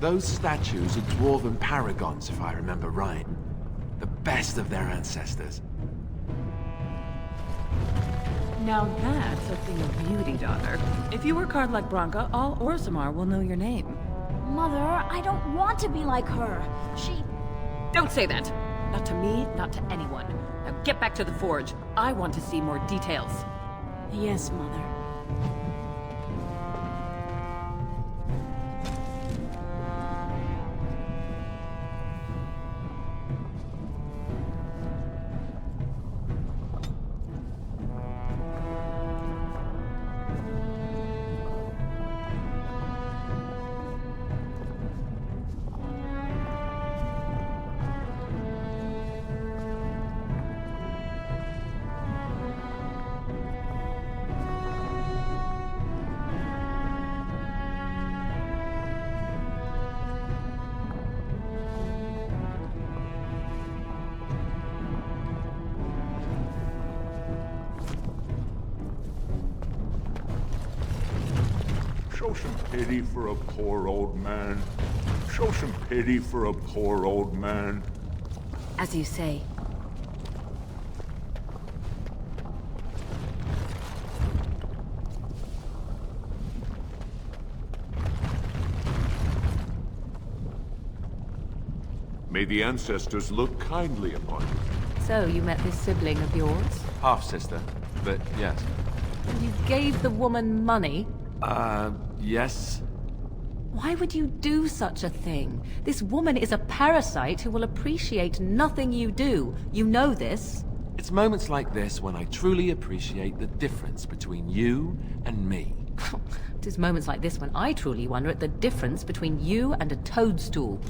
Those statues are dwarven paragons, if I remember right. The best of their ancestors. Now that's a thing of beauty, daughter. If you work hard like Branka, all Orzammar will know your name. Mother, I don't want to be like her. She... Don't say that! Not to me, not to anyone. Now get back to the forge. I want to see more details. Yes, Mother. Show some pity for a poor old man. Show some pity for a poor old man. As you say. May the ancestors look kindly upon you. So, you met this sibling of yours? Half-sister, but yes. And you gave the woman money? Yes. Why would you do such a thing? This woman is a parasite who will appreciate nothing you do. You know this. It's moments like this when I truly appreciate the difference between you and me. It is moments like this when I truly wonder at the difference between you and a toadstool.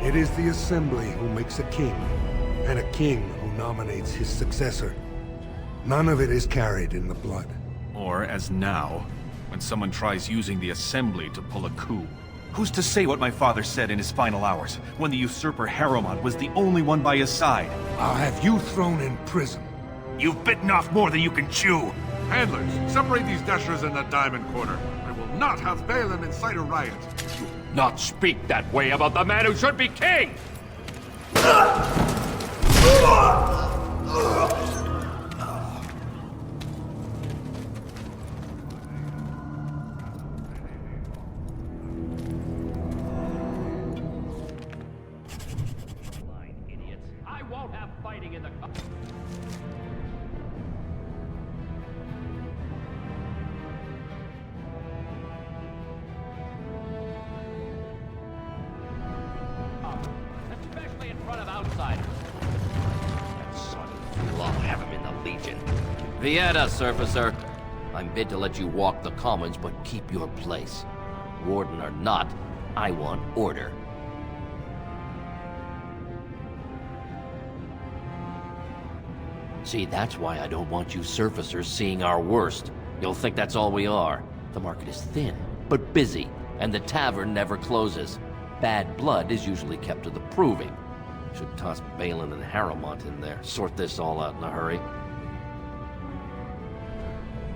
It is the Assembly who makes a king, and a king who nominates his successor. None of it is carried in the blood. Or, as now, when someone tries using the Assembly to pull a coup. Who's to say what my father said in his final hours, when the usurper Harrowmont was the only one by his side? I'll have you thrown in prison. You've bitten off more than you can chew! Handlers, separate these dashers in the diamond quarter. I will not have Balin incite a riot. Not speak that way about the man who should be king! Blind idiots. I won't have fighting in the... Especially in front of outsiders. That son of a fool, I'll have him in the Legion. Vieta, Surfacer. I'm bid to let you walk the commons, but keep your place. Warden or not, I want order. See, that's why I don't want you surfacers seeing our worst. You'll think that's all we are. The market is thin, but busy, and the tavern never closes. Bad blood is usually kept to the proving. Should toss Balin and Harrowmont in there, sort this all out in a hurry.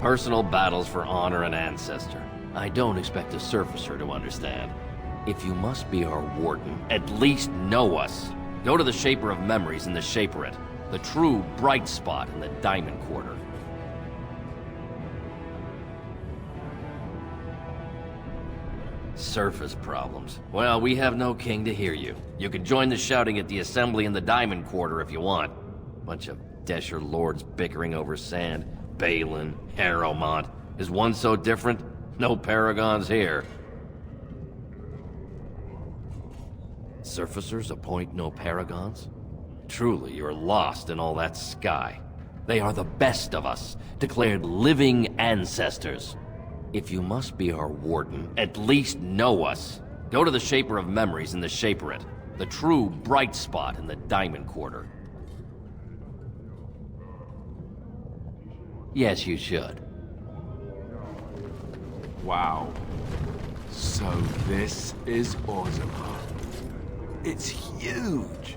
Personal battles for honor and ancestor. I don't expect a surfacer to understand. If you must be our warden, at least know us. Go to the Shaper of Memories in the Shaperate, the true bright spot in the Diamond Quarter. Surface problems. Well, we have no king to hear you. You can join the shouting at the Assembly in the Diamond Quarter if you want. Bunch of Desher lords bickering over sand. Balin, Harrowmont. Is one so different? No paragons here. Surfacers appoint no paragons? Truly, you're lost in all that sky. They are the best of us, declared living ancestors. If you must be our warden, at least know us. Go to the Shaper of Memories in the Shaperate, the true bright spot in the Diamond Quarter. Yes, you should. Wow. So this is Orzammar. It's huge!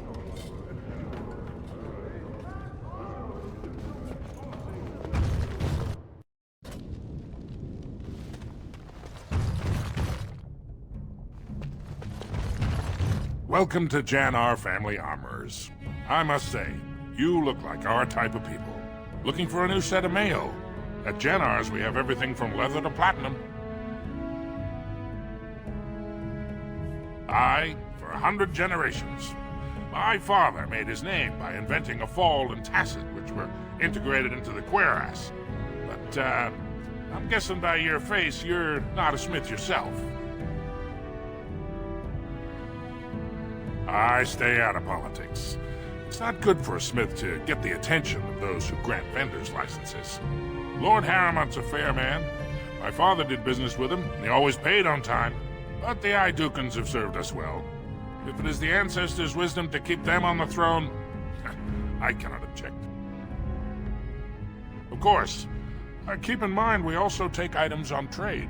Welcome to Jannar Family Armorers. I must say, you look like our type of people. Looking for a new set of mail? At Jannar's, we have everything from leather to platinum. For 100 generations. My father made his name by inventing a fall and tacet, which were integrated into the cuirass. But, I'm guessing by your face, you're not a smith yourself. I stay out of politics. It's not good for a smith to get the attention of those who grant vendors licenses. Lord Harriman's a fair man. My father did business with him, and he always paid on time. But the Idukans have served us well. If it is the ancestors' wisdom to keep them on the throne, I cannot object. Of course, keep in mind we also take items on trade.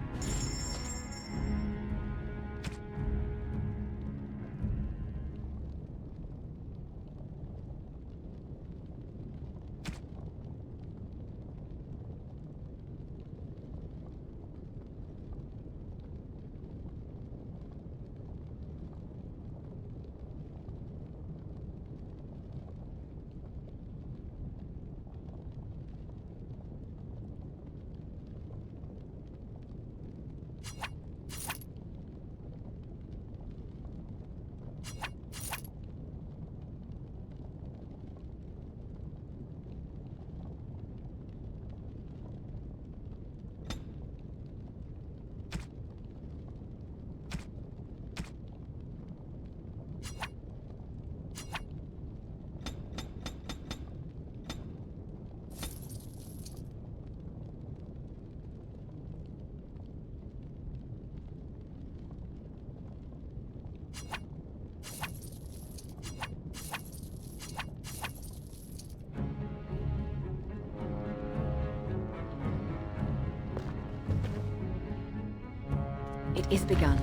It is begun.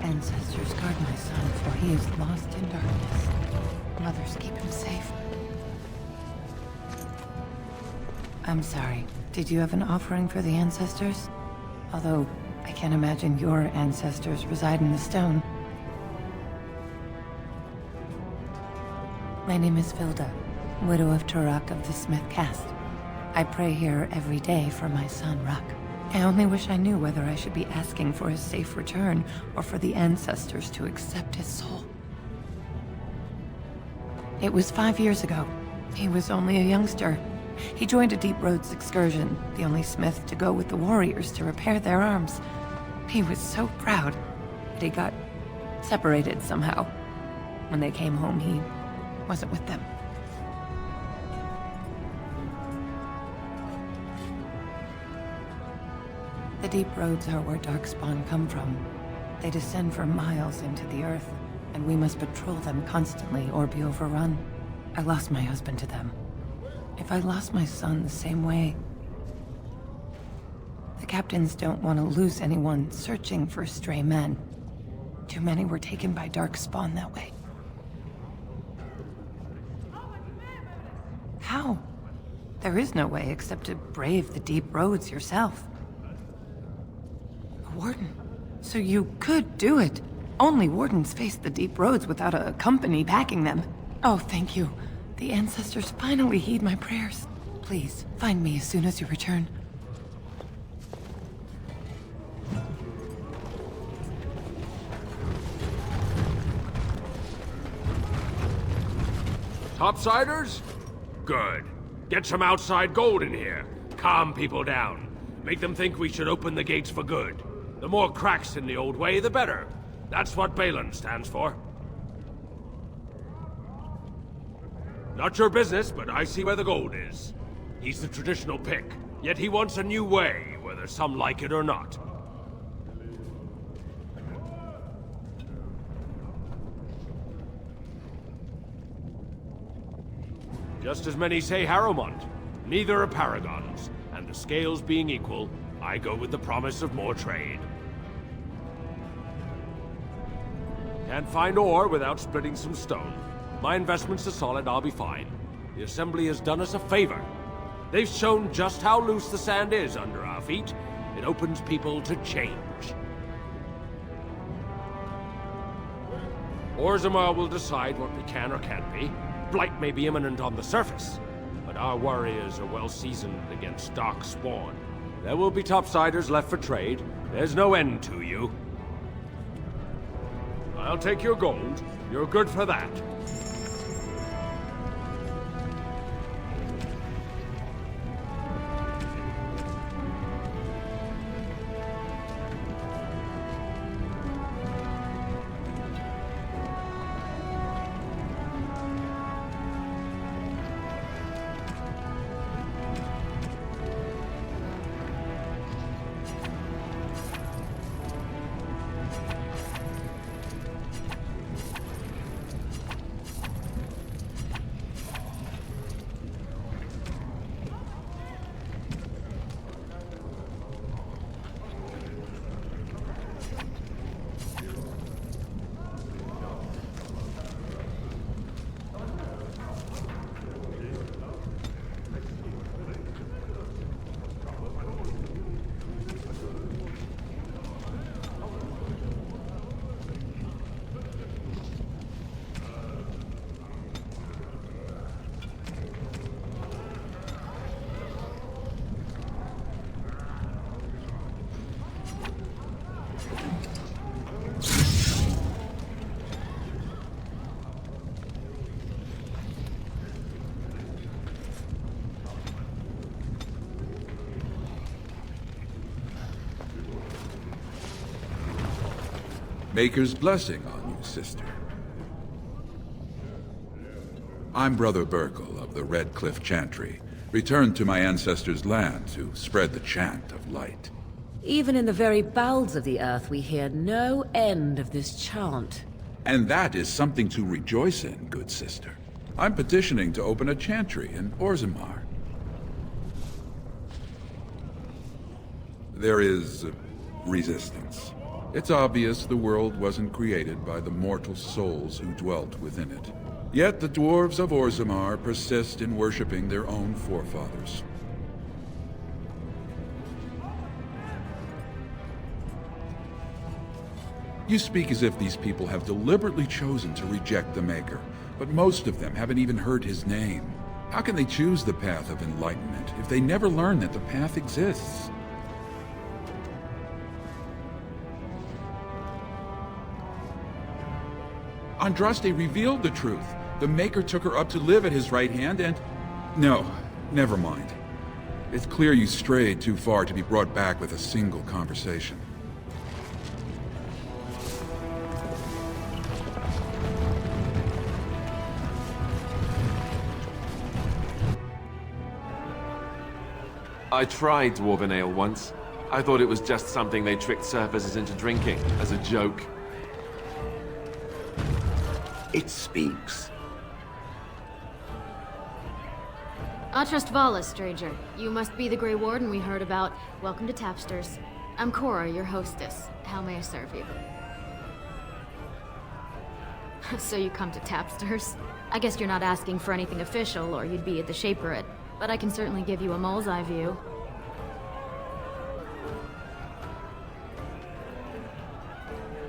Ancestors guard my son, for he is lost in darkness. Mothers keep him safe. I'm sorry. Did you have an offering for the ancestors? Although, I can't imagine your ancestors reside in the stone. My name is Vilda, widow of Turok of the Smith caste. I pray here every day for my son, Ruck. I only wish I knew whether I should be asking for his safe return or for the ancestors to accept his soul. It was 5 years ago. He was only a youngster. He joined a Deep Roads excursion, the only smith to go with the warriors to repair their arms. He was so proud, but he got separated somehow. When they came home, he wasn't with them. The Deep Roads are where Darkspawn come from. They descend for miles into the earth, and we must patrol them constantly or be overrun. I lost my husband to them. If I lost my son the same way... The captains don't want to lose anyone searching for stray men. Too many were taken by Darkspawn that way. How? There is no way except to brave the Deep Roads yourself. A warden? So you could do it. Only wardens face the Deep Roads without a company backing them. Oh, thank you. The ancestors finally heed my prayers. Please, find me as soon as you return. Topsiders? Good. Get some outside gold in here. Calm people down. Make them think we should open the gates for good. The more cracks in the old way, the better. That's what Balin stands for. Not your business, but I see where the gold is. He's the traditional pick, yet he wants a new way, whether some like it or not. Just as many say Harrowmont. Neither are paragons, and the scales being equal, I go with the promise of more trade. Can't find ore without splitting some stone. My investments are solid, I'll be fine. The Assembly has done us a favor. They've shown just how loose the sand is under our feet. It opens people to change. Orzammar will decide what we can or can't be. Blight may be imminent on the surface, but our warriors are well seasoned against dark spawn. There will be topsiders left for trade. There's no end to you. I'll take your gold. You're good for that. Maker's blessing on you, sister. I'm Brother Burkle of the Red Cliff Chantry, returned to my ancestors' land to spread the chant of light. Even in the very bowels of the earth, we hear no end of this chant. And that is something to rejoice in, good sister. I'm petitioning to open a chantry in Orzammar. There is resistance. It's obvious the world wasn't created by the mortal souls who dwelt within it. Yet the dwarves of Orzammar persist in worshipping their own forefathers. You speak as if these people have deliberately chosen to reject the Maker, but most of them haven't even heard his name. How can they choose the path of enlightenment if they never learn that the path exists? Andraste revealed the truth. The Maker took her up to live at his right hand and... No, never mind. It's clear you strayed too far to be brought back with a single conversation. I tried Dwarven Ale once. I thought it was just something they tricked surfers into drinking, as a joke. It speaks. Atrust Vala, stranger. You must be the Grey Warden we heard about. Welcome to Tapsters. I'm Cora, your hostess. How may I serve you? So you come to Tapsters? I guess you're not asking for anything official, or you'd be at the Shaperate. But I can certainly give you a mole's eye view.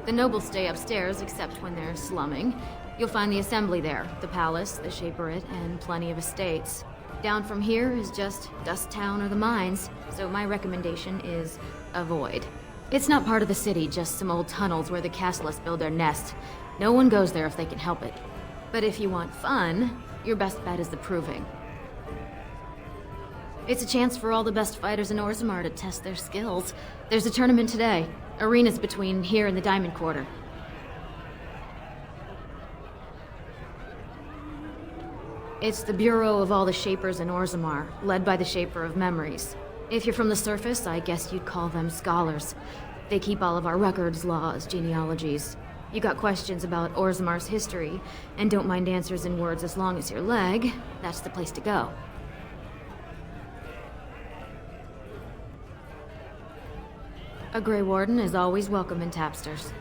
The nobles stay upstairs, except when they're slumming. You'll find the Assembly there, the Palace, the Shaperate, and plenty of estates. Down from here is just Dust Town or the mines, so my recommendation is avoid. It's not part of the city, just some old tunnels where the castlists build their nest. No one goes there if they can help it. But if you want fun, your best bet is the Proving. It's a chance for all the best fighters in Orzammar to test their skills. There's a tournament today. Arenas between here and the Diamond Quarter. It's the bureau of all the Shapers in Orzammar, led by the Shaper of Memories. If you're from the surface, I guess you'd call them scholars. They keep all of our records, laws, genealogies. You got questions about Orzammar's history, and don't mind answers in words as long as your leg, that's the place to go. A Grey Warden is always welcome in Tapsters.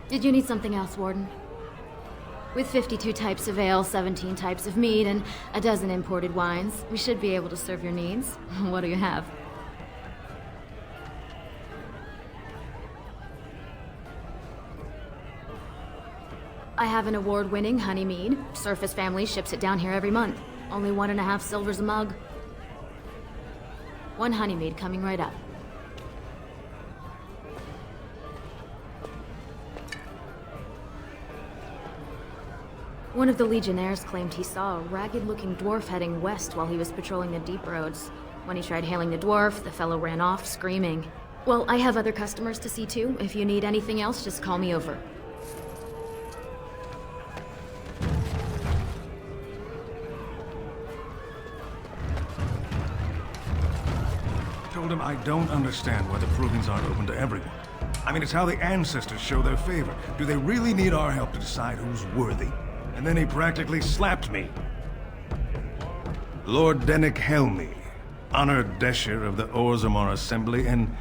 Did you need something else, Warden? With 52 types of ale, 17 types of mead, and a dozen imported wines, we should be able to serve your needs. What do you have? I have an award-winning honey mead. Surface Family ships it down here every month. Only 1.5 silvers a mug. 1 honey mead coming right up. One of the Legionnaires claimed he saw a ragged-looking dwarf heading west while he was patrolling the deep roads. When he tried hailing the dwarf, the fellow ran off, screaming. Well, I have other customers to see too. If you need anything else, just call me over. Told him I don't understand why the provings aren't open to everyone. I mean, it's how the ancestors show their favor. Do they really need our help to decide who's worthy? And then he practically slapped me. Lord Dennick Helmy, honored Desher of the Orzammar Assembly, and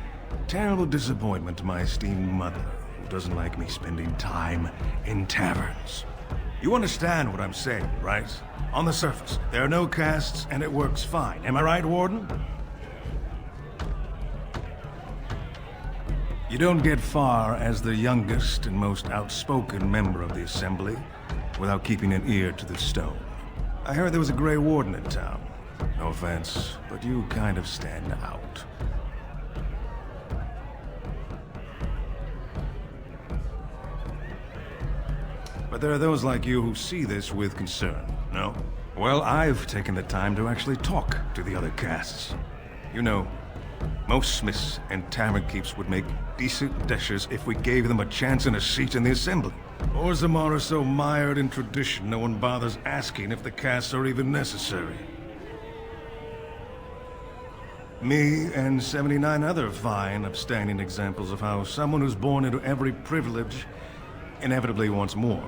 terrible disappointment to my esteemed mother, who doesn't like me spending time in taverns. You understand what I'm saying, right? On the surface, there are no castes, and it works fine. Am I right, Warden? You don't get far as the youngest and most outspoken member of the Assembly without keeping an ear to the stone. I heard there was a Grey Warden in town. No offense, but you kind of stand out. But there are those like you who see this with concern, no? Well, I've taken the time to actually talk to the other castes. You know, most smiths and tavern keeps would make decent deshers if we gave them a chance and a seat in the Assembly. Orzammar is so mired in tradition, no one bothers asking if the castes are even necessary. Me and 79 other fine, upstanding examples of how someone who's born into every privilege inevitably wants more.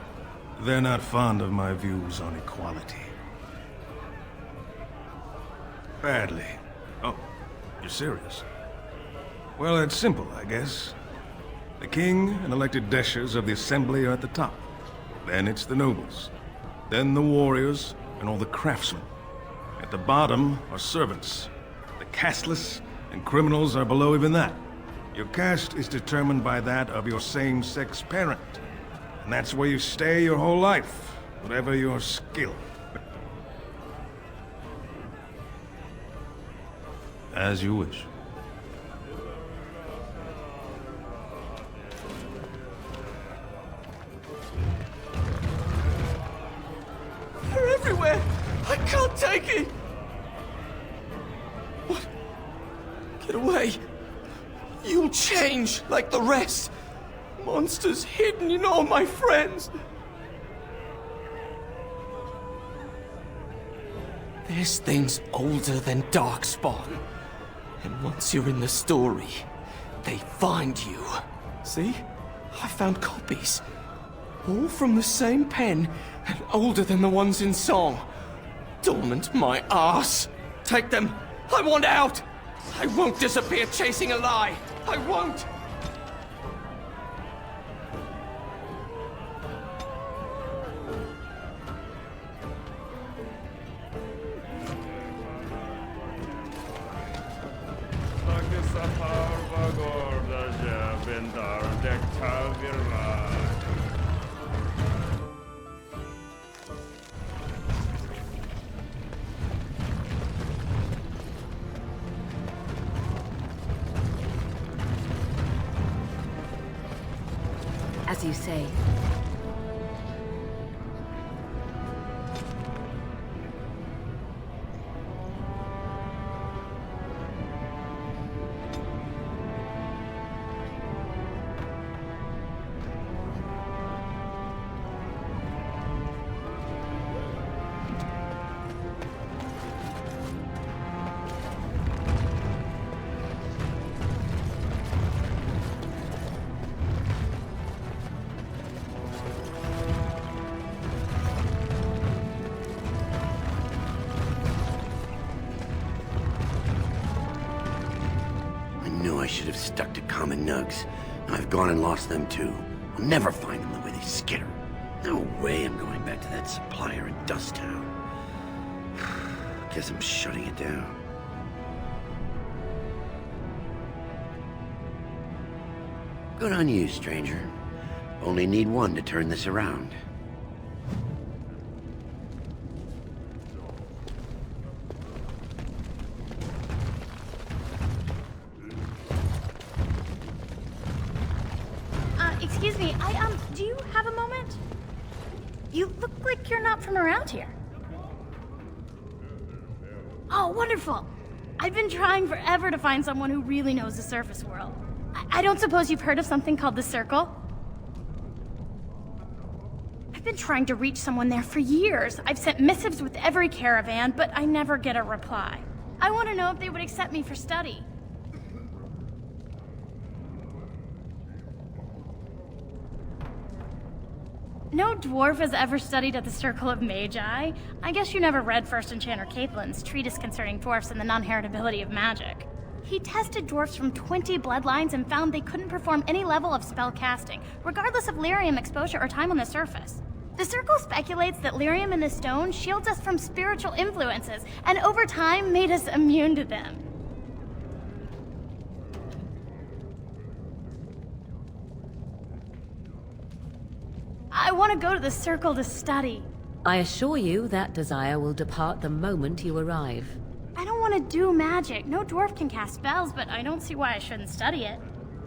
They're not fond of my views on equality. Badly. Oh, you're serious? Well, it's simple, I guess. The king and elected deshers of the Assembly are at the top. Then it's the nobles. Then the warriors and all the craftsmen. At the bottom are servants. The casteless and criminals are below even that. Your caste is determined by that of your same-sex parent. And that's where you stay your whole life, whatever your skill. As you wish. They're everywhere! I can't take it! What? Get away! You'll change like the rest! Monsters hidden in all my friends! This thing's older than Darkspawn. And once you're in the story, they find you. See? I found copies. All from the same pen, and older than the ones in song. Dormant my ass. Take them. I want out. I won't disappear chasing a lie. I won't. As you say. I should have stuck to common nugs. I've gone and lost them too. I'll never find them the way they skitter. No way I'm going back to that supplier in Dust Town. Guess I'm shutting it down. Good on you, stranger. Only need one to turn this around. Excuse me, do you have a moment? You look like you're not from around here. Oh, wonderful! I've been trying forever to find someone who really knows the surface world. I don't suppose you've heard of something called the Circle? I've been trying to reach someone there for years. I've sent missives with every caravan, but I never get a reply. I want to know if they would accept me for study. No dwarf has ever studied at the Circle of Magi. I guess you never read First Enchanter Caitlin's treatise concerning dwarfs and the non-heritability of magic. He tested dwarfs from 20 bloodlines and found they couldn't perform any level of spell casting, regardless of lyrium exposure or time on the surface. The Circle speculates that lyrium in the stone shields us from spiritual influences, and over time made us immune to them. I want to go to the Circle to study. I assure you that desire will depart the moment you arrive. I don't want to do magic. No dwarf can cast spells, but I don't see why I shouldn't study it.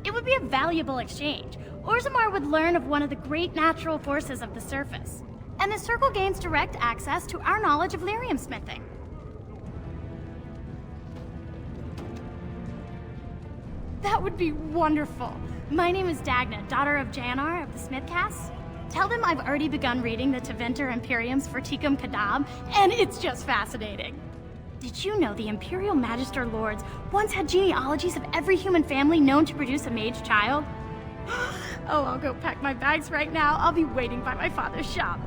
It would be a valuable exchange. Orzammar would learn of one of the great natural forces of the surface. And the Circle gains direct access to our knowledge of lyrium smithing. That would be wonderful. My name is Dagna, daughter of Janar of the Smithcasts. Tell them I've already begun reading the Tevinter Imperiums for Tikum Kadab, and it's just fascinating. Did you know the Imperial Magister Lords once had genealogies of every human family known to produce a mage child? Oh, I'll go pack my bags right now. I'll be waiting by my father's shop.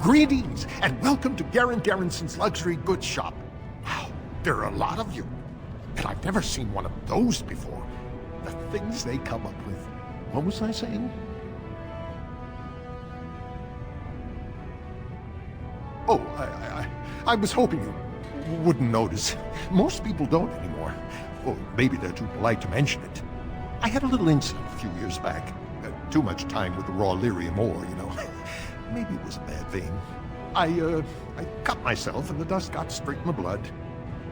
Greetings, and welcome to Garen Garrison's luxury goods shop. Wow, there are a lot of you. And I've never seen one of those before. The things they come up with. What was I saying? Oh, I was hoping you wouldn't notice. Most people don't anymore. Or maybe they're too polite to mention it. I had a little incident a few years back. Too much time with the raw lyrium ore, you know. Maybe it was a bad vein. I cut myself and the dust got straight in my blood.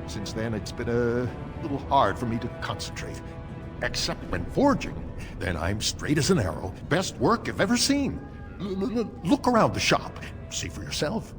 Since then, it's been a little hard for me to concentrate. Except when forging. Then I'm straight as an arrow. Best work I've ever seen. Look around the shop. See for yourself.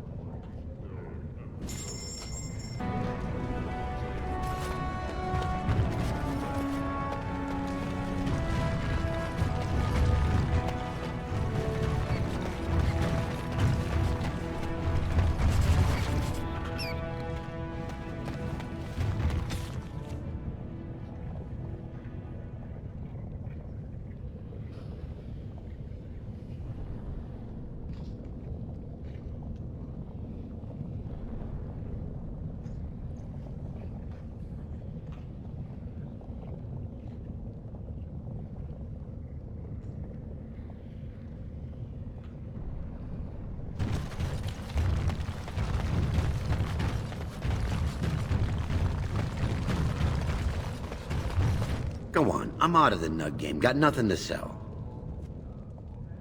Go on, I'm out of the nug game. Got nothing to sell.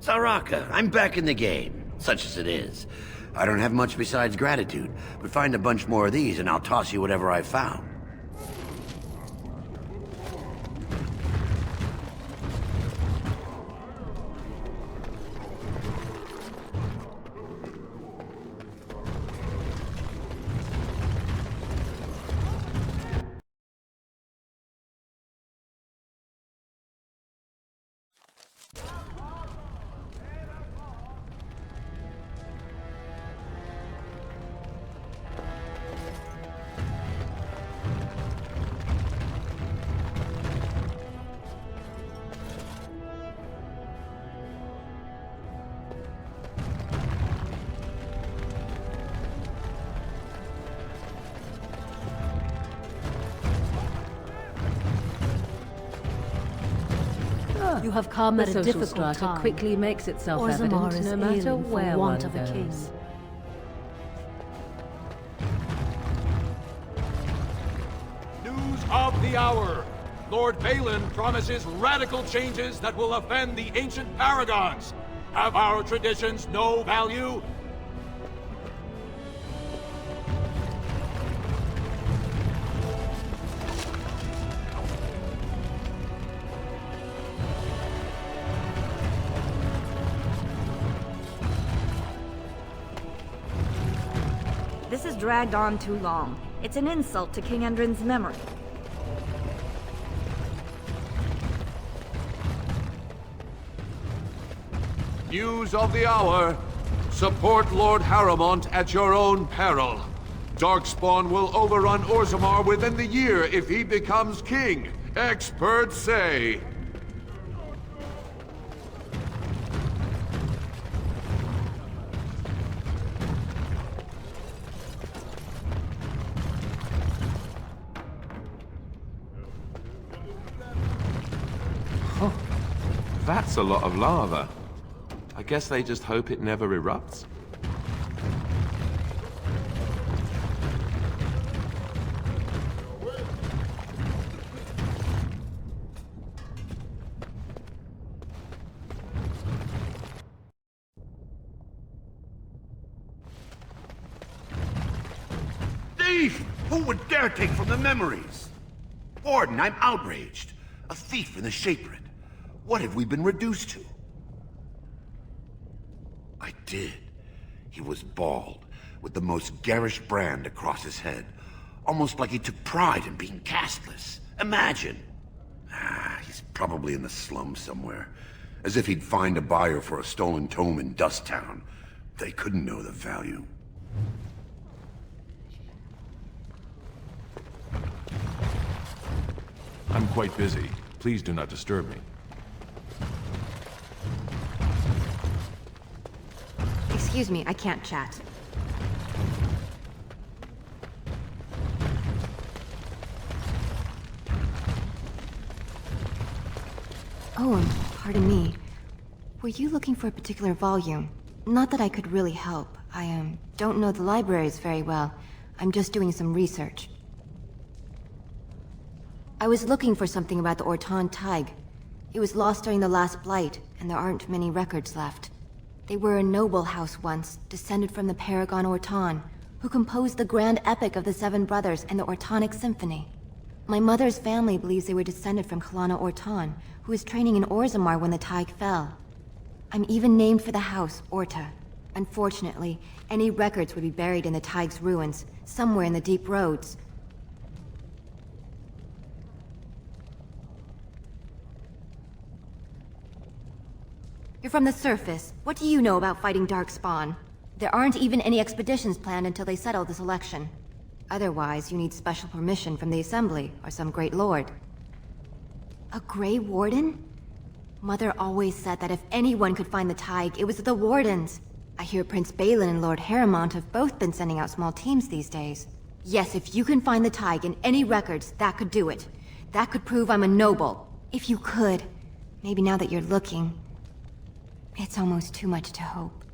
Saraka, I'm back in the game, such as it is. I don't have much besides gratitude, but find a bunch more of these and I'll toss you whatever I found. You have come The at a social difficult strata time. quickly makes itself Orzammar evident is no matter ailing for where want one of a king. goes. News of the hour. Lord Balin promises radical changes that will offend the ancient paragons. Have our traditions no value? This has dragged on too long. It's an insult to King Endrin's memory. News of the hour. Support Lord Harrowmont at your own peril. Darkspawn will overrun Orzammar within the year if he becomes king. Experts say. That's a lot of lava. I guess they just hope it never erupts. Thief! Who would dare take from the memories? Warden, I'm outraged. A thief in the Shapered. What have we been reduced to? I did. He was bald, with the most garish brand across his head. Almost like he took pride in being castless. Imagine! He's probably in the slums somewhere. As if he'd find a buyer for a stolen tome in Dust Town. They couldn't know the value. I'm quite busy. Please do not disturb me. Excuse me, I can't chat. Oh, and pardon me. Were you looking for a particular volume? Not that I could really help. I, don't know the libraries very well. I'm just doing some research. I was looking for something about the Orton Tig. It was lost during the last Blight, and there aren't many records left. They were a noble house once, descended from the Paragon Orton, who composed the grand epic of the Seven Brothers and the Ortonic Symphony. My mother's family believes they were descended from Kalana Orton, who was training in Orzammar when the Tig fell. I'm even named for the house, Orta. Unfortunately, any records would be buried in the Tig's ruins, somewhere in the deep roads. You're from the surface. What do you know about fighting Darkspawn? There aren't even any expeditions planned until they settle this election. Otherwise, you need special permission from the Assembly, or some great lord. A Grey Warden? Mother always said that if anyone could find the Tig, it was the Wardens. I hear Prince Balin and Lord Harrowmont have both been sending out small teams these days. Yes, if you can find the Tig in any records, that could do it. That could prove I'm a noble. If you could. Maybe now that you're looking. It's almost too much to hope.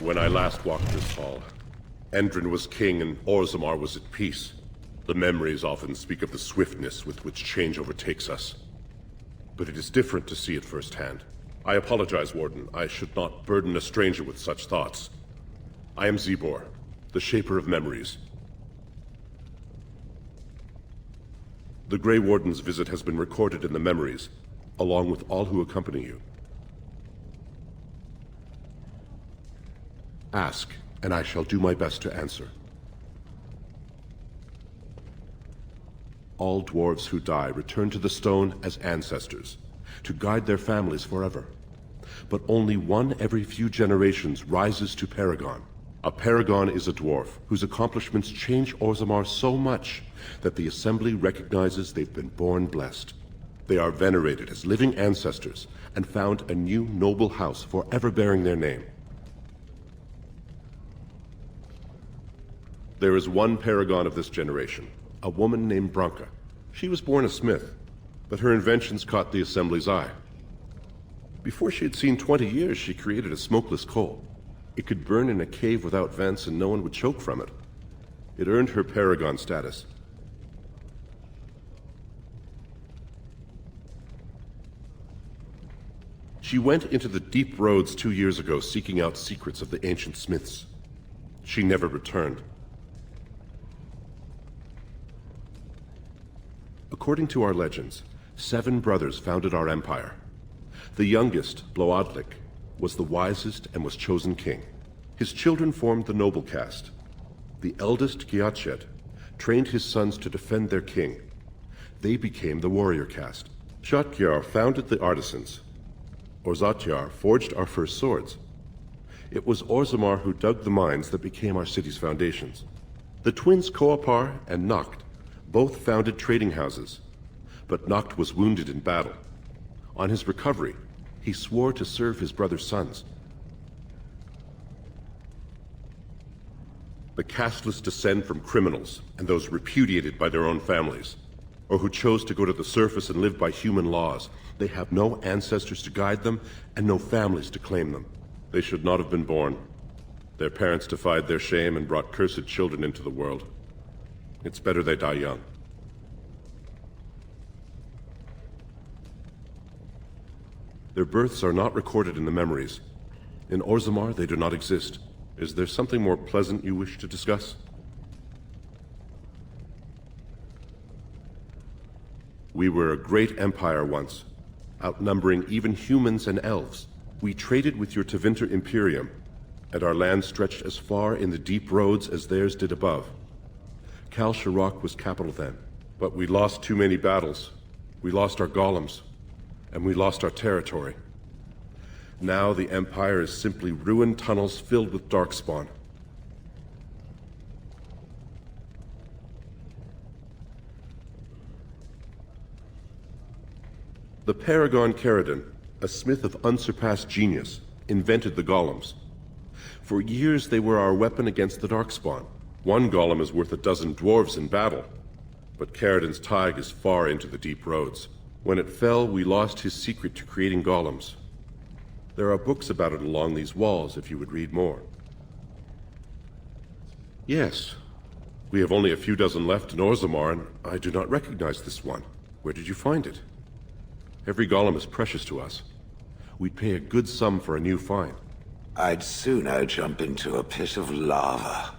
When I last walked this hall, Endrin was king and Orzammar was at peace. The memories often speak of the swiftness with which change overtakes us. But it is different to see it firsthand. I apologize, Warden. I should not burden a stranger with such thoughts. I am Zebor, the Shaper of Memories. The Grey Warden's visit has been recorded in the memories, along with all who accompany you. Ask, and I shall do my best to answer. All dwarves who die return to the stone as ancestors, to guide their families forever. But only one every few generations rises to Paragon. A Paragon is a dwarf whose accomplishments change Orzammar so much that the Assembly recognizes they've been born blessed. They are venerated as living ancestors and found a new noble house forever bearing their name. There is one paragon of this generation, a woman named Branka. She was born a smith, but her inventions caught the Assembly's eye. Before she had seen 20 years, she created a smokeless coal. It could burn in a cave without vents and no one would choke from it. It earned her paragon status. She went into the deep roads 2 years ago seeking out secrets of the ancient smiths. She never returned. According to our legends, 7 brothers founded our empire. The youngest, Bloodlik, was the wisest and was chosen king. His children formed the noble caste. The eldest, Giachet, trained his sons to defend their king. They became the warrior caste. Shotgyar founded the artisans. Orzammar forged our first swords. It was Orzammar who dug the mines that became our city's foundations. The twins Koapar and Noct both founded trading houses, but Noct was wounded in battle. On his recovery, he swore to serve his brother's sons. The casteless descend from criminals and those repudiated by their own families, or who chose to go to the surface and live by human laws. They have no ancestors to guide them and no families to claim them. They should not have been born. Their parents defied their shame and brought cursed children into the world. It's better they die young. Their births are not recorded in the memories. In Orzammar, they do not exist. Is there something more pleasant you wish to discuss? We were a great empire once, outnumbering even humans and elves. We traded with your Tevinter Imperium, and our land stretched as far in the deep roads as theirs did above. Kal Sharok was capital then, but we lost too many battles. We lost our golems, and we lost our territory. Now the Empire is simply ruined tunnels filled with darkspawn. The Paragon Caridon, a smith of unsurpassed genius, invented the golems. For years they were our weapon against the darkspawn. One golem is worth a dozen dwarves in battle, but Caridon's tide is far into the deep roads. When it fell, we lost his secret to creating golems. There are books about it along these walls if you would read more. Yes, we have only a few dozen left in Orzammar, and I do not recognize this one. Where did you find it? Every golem is precious to us. We'd pay a good sum for a new find. I'd sooner jump into a pit of lava.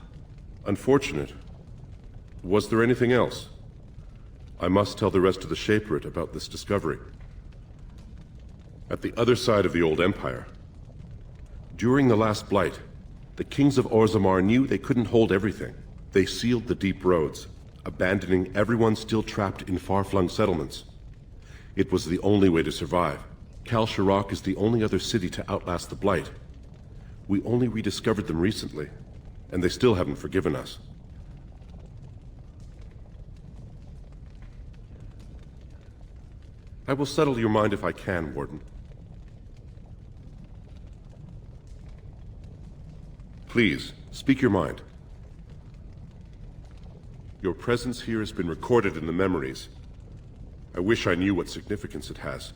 Unfortunate. Was there anything else? I must tell the rest of the Shaperate about this discovery. At the other side of the old empire, during the last blight, the kings of Orzammar knew they couldn't hold everything. They sealed the deep roads, abandoning everyone still trapped in far-flung settlements. It was the only way to survive. Kal Sharok is the only other city to outlast the blight. We only rediscovered them recently, and they still haven't forgiven us. I will settle your mind if I can, Warden. Please, speak your mind. Your presence here has been recorded in the memories. I wish I knew what significance it has.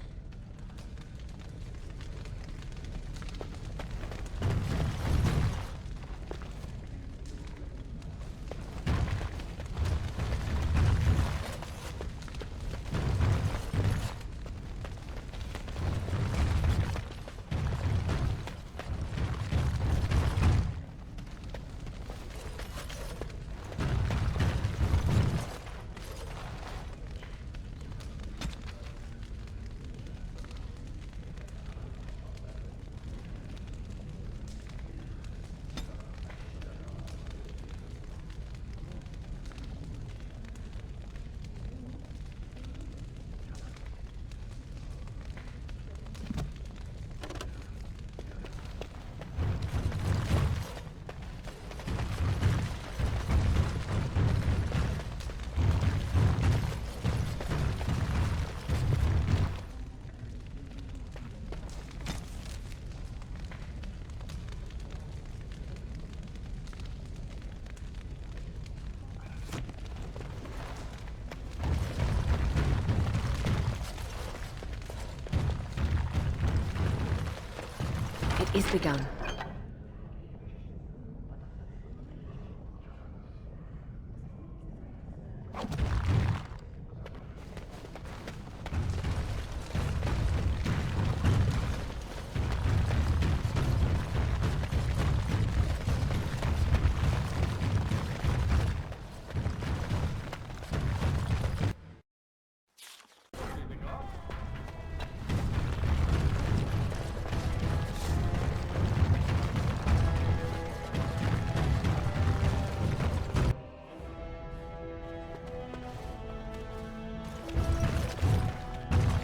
is begun.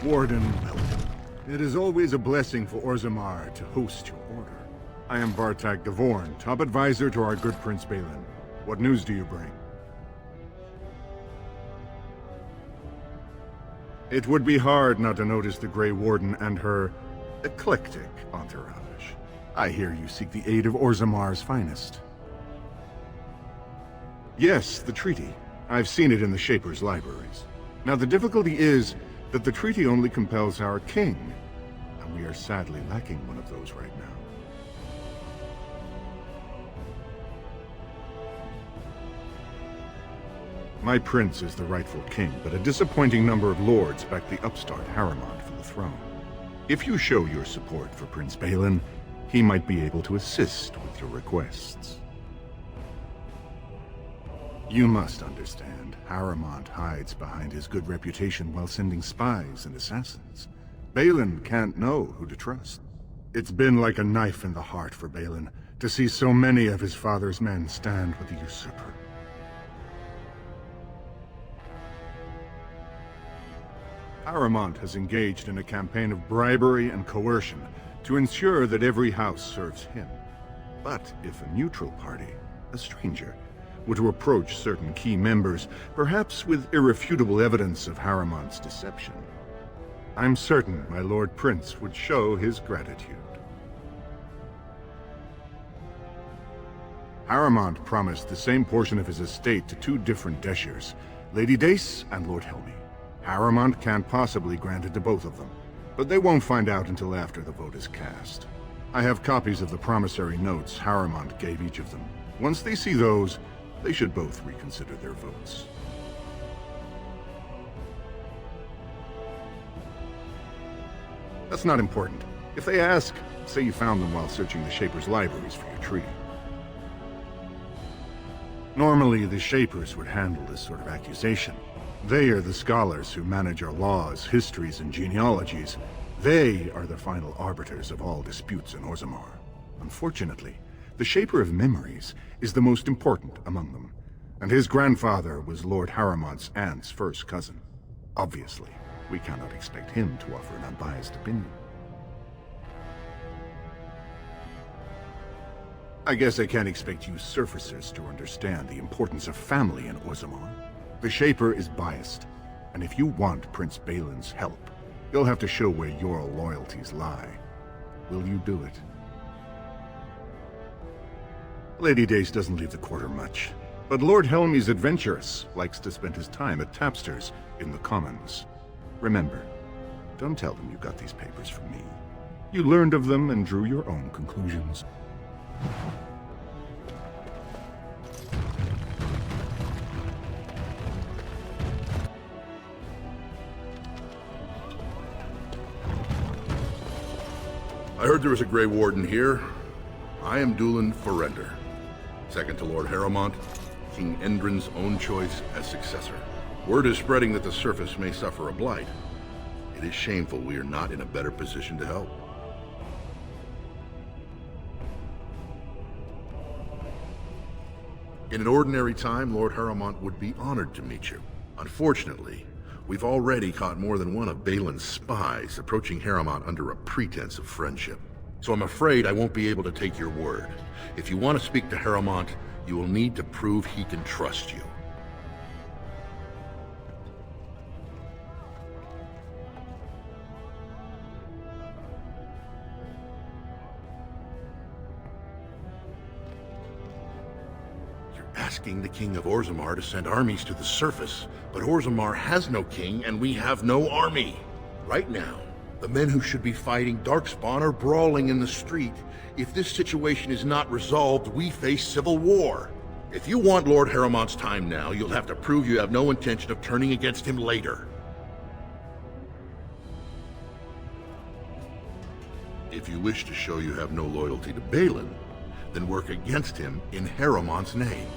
Warden, welcome. It is always a blessing for Orzammar to host your order. I am Vartak Devorn, top advisor to our good Prince Balin. What news do you bring? It would be hard not to notice the Grey Warden and her eclectic entourage. I hear you seek the aid of Orzammar's finest. Yes, the treaty. I've seen it in the Shaper's libraries. Now the difficulty is that the treaty only compels our king, and we are sadly lacking one of those right now. My prince is the rightful king, but a disappointing number of lords back the upstart Harriman for the throne. If you show your support for Prince Balin, he might be able to assist with your requests. You must understand, Harriman hides behind his good reputation while sending spies and assassins. Balin can't know who to trust. It's been like a knife in the heart for Balin to see so many of his father's men stand with the usurper. Harriman has engaged in a campaign of bribery and coercion to ensure that every house serves him. But if a neutral party, a stranger, were to approach certain key members, perhaps with irrefutable evidence of Harriman's deception, I'm certain my Lord Prince would show his gratitude. Harriman promised the same portion of his estate to two different Deshers, Lady Dace and Lord Helmy. Harriman can't possibly grant it to both of them, but they won't find out until after the vote is cast. I have copies of the promissory notes Harriman gave each of them. Once they see those, they should both reconsider their votes. That's not important. If they ask, say you found them while searching the Shaper's libraries for your treaty. Normally, the Shapers would handle this sort of accusation. They are the scholars who manage our laws, histories, and genealogies. They are the final arbiters of all disputes in Orzammar. Unfortunately, the Shaper of Memories is the most important among them, and his grandfather was Lord Harriman's aunt's first cousin. Obviously, we cannot expect him to offer an unbiased opinion. I guess I can't expect you surfacers to understand the importance of family in Orzammar. The Shaper is biased, and if you want Prince Balin's help, you'll have to show where your loyalties lie. Will you do it? Lady Dace doesn't leave the quarter much, but Lord Helmy's adventurous, likes to spend his time at tapsters in the Commons. Remember, don't tell them you got these papers from me. You learned of them and drew your own conclusions. I heard there was a Grey Warden here. I am Dulan Forrender, second to Lord Harriman, King Endrin's own choice as successor. Word is spreading that the surface may suffer a blight. It is shameful we are not in a better position to help. In an ordinary time, Lord Harriman would be honored to meet you. Unfortunately, we've already caught more than one of Balin's spies approaching Harriman under a pretense of friendship. So I'm afraid I won't be able to take your word. If you want to speak to Harriman, you will need to prove he can trust you. Asking the King of Orzammar to send armies to the surface, but Orzammar has no king and we have no army. Right now, The men who should be fighting Darkspawn are brawling in the street. If this situation is not resolved, we face civil war. If you want Lord Harrowmont's time now, you'll have to prove you have no intention of turning against him later. If you wish to show you have no loyalty to Balin, then work against him in Harrowmont's name.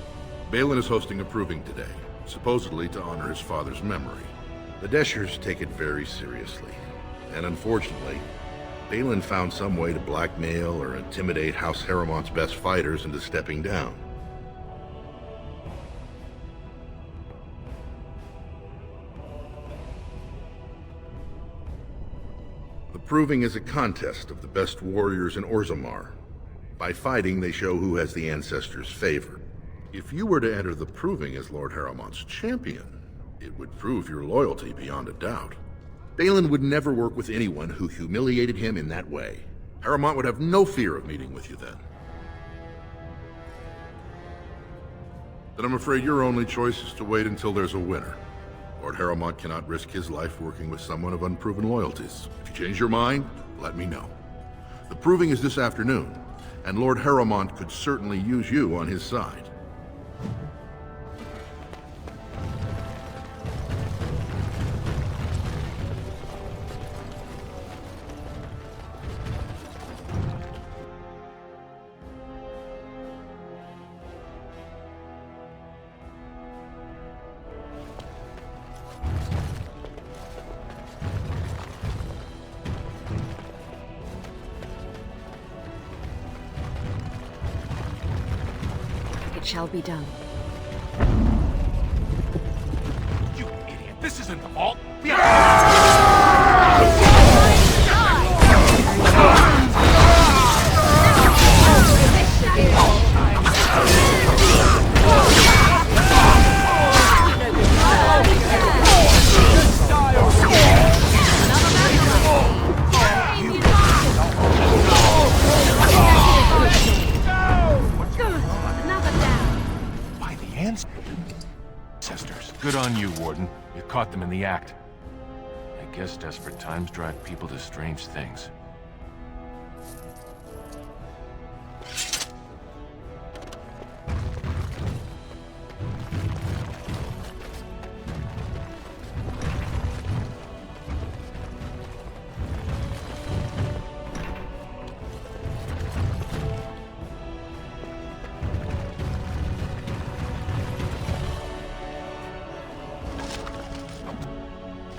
Balin is hosting a proving today, supposedly to honor his father's memory. The Deshers take it very seriously, and unfortunately, Balin found some way to blackmail or intimidate House Harrowmont's best fighters into stepping down. The proving is a contest of the best warriors in Orzammar. By fighting, they show who has the ancestors' favor. If you were to enter the proving as Lord Harrowmont's champion, it would prove your loyalty beyond a doubt. Balin would never work with anyone who humiliated him in that way. Harrowmont would have no fear of meeting with you then. Then I'm afraid your only choice is to wait until there's a winner. Lord Harrowmont cannot risk his life working with someone of unproven loyalties. If you change your mind, let me know. The proving is this afternoon, and Lord Harrowmont could certainly use you on his side. It shall be done. You idiot! This isn't the vault! Ancestors. Good on you, Warden. You caught them in the act. I guess desperate times drive people to strange things.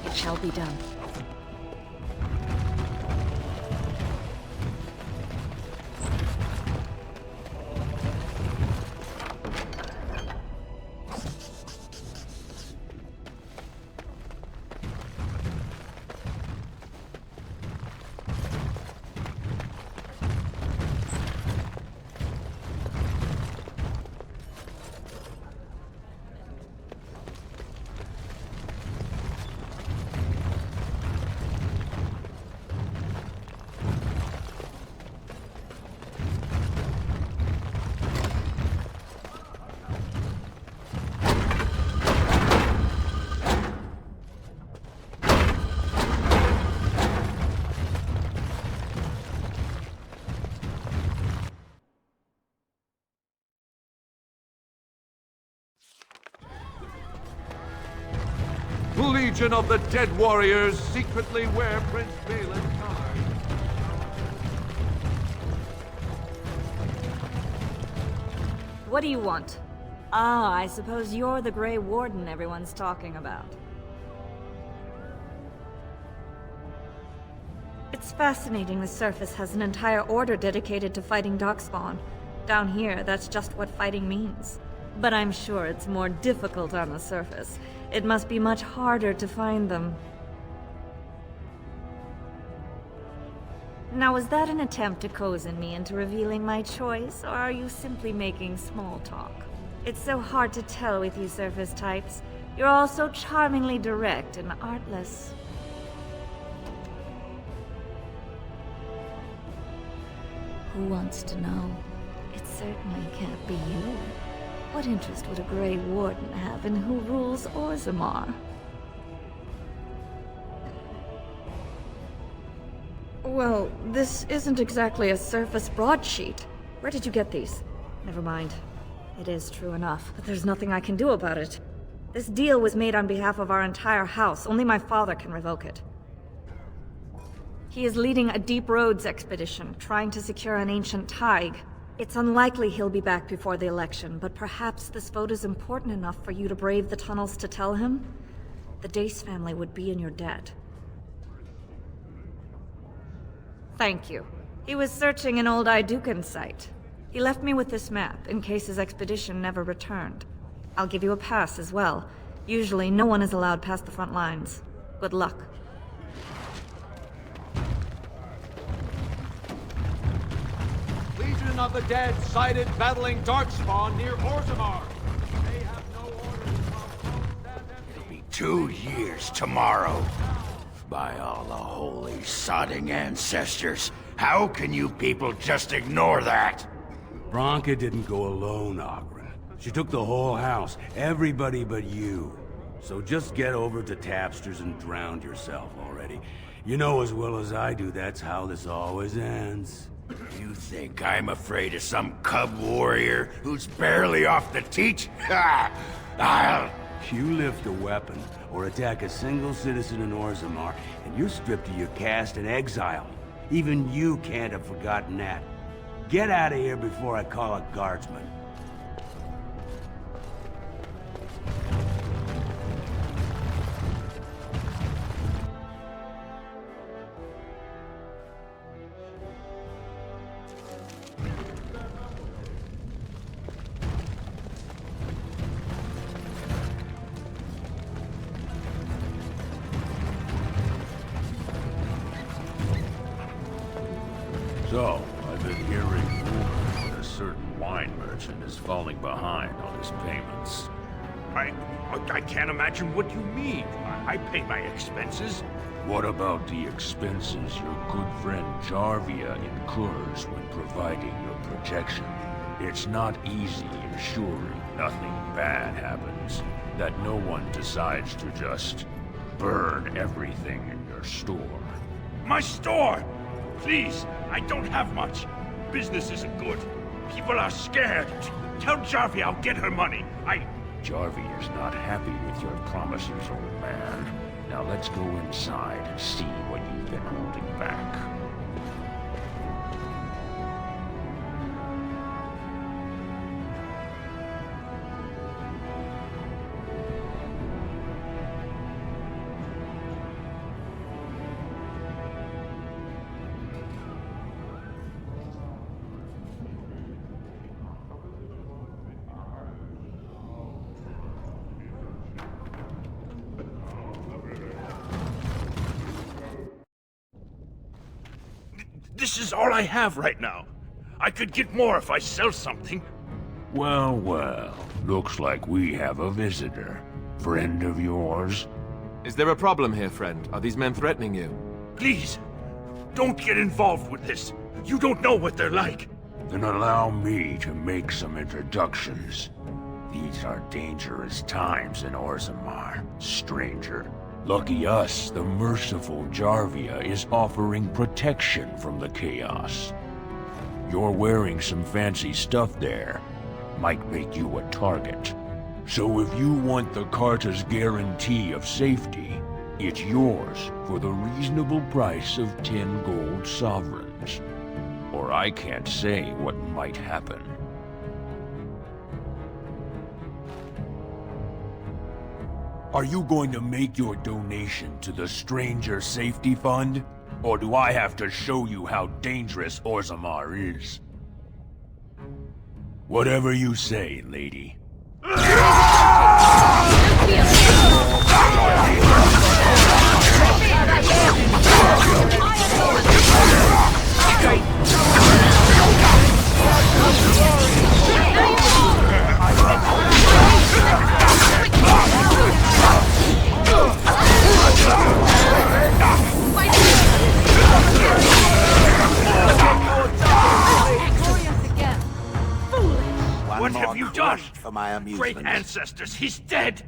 It shall be done. Legion of the Dead Warriors secretly wear Prince Balin's card. What do you want? Ah, I suppose you're the Grey Warden everyone's talking about. It's fascinating the surface has an entire order dedicated to fighting Darkspawn. Down here, that's just what fighting means. But I'm sure it's more difficult on the surface. It must be much harder to find them. Now, was that an attempt to cozen me into revealing my choice, or are you simply making small talk? It's so hard to tell with you surface types. You're all so charmingly direct and artless. Who wants to know? It certainly can't be you. What interest would a Grey Warden have in who rules Orzammar? Well, this isn't exactly a surface broadsheet. Where did you get these? Never mind. It is true enough, but there's nothing I can do about it. This deal was made on behalf of our entire house. Only my father can revoke it. He is leading a Deep Roads expedition, trying to secure an ancient Tig. It's unlikely he'll be back before the election, but perhaps this vote is important enough for you to brave the tunnels to tell him? The Dace family would be in your debt. Thank you. He was searching an old Idukan site. He left me with this map, in case his expedition never returned. I'll give you a pass as well. Usually, no one is allowed past the front lines. Good luck. Legion of the Dead sighted battling Darkspawn near Orzammar. They have no orders. It'll be 2 years tomorrow. By all the holy sodding ancestors, how can you people just ignore that? Bronca didn't go alone, Oghren. She took the whole house, everybody but you. So just get over to Tapster's and drown yourself already. You know as well as I do that's how this always ends. You think I'm afraid of some cub warrior who's barely off the teat? Ha! I'll... You lift a weapon or attack a single citizen in Orzammar, and you're stripped of your caste and exiled. Even you can't have forgotten that. Get out of here before I call a guardsman. So, I've been hearing rumors that a certain wine merchant is falling behind on his payments. I can't imagine what you mean. I pay my expenses. What about the expenses your good friend Jarvia incurs when providing your protection? It's not easy ensuring nothing bad happens, that no one decides to just burn everything in your store. My store! Please, I don't have much. Business isn't good. People are scared. Tell Jarvia I'll get her money. Jarvia's not happy with your promises, old man. Now let's go inside and see what you've been holding back. This is all I have right now. I could get more if I sell something. Well, well. Looks like we have a visitor. Friend of yours? Is there a problem here, friend? Are these men threatening you? Please, don't get involved with this. You don't know what they're like. Then allow me to make some introductions. These are dangerous times in Orzammar, stranger. Lucky us, the merciful Jarvia is offering protection from the chaos. You're wearing some fancy stuff there. Might make you a target. So if you want the Carta's guarantee of safety, it's yours for the reasonable price of 10 gold sovereigns. Or I can't say what might happen. Are you going to make your donation to the Stranger Safety Fund? Or do I have to show you how dangerous Orzammar is? Whatever you say, lady. What have you done? For my Great ancestors, he's dead!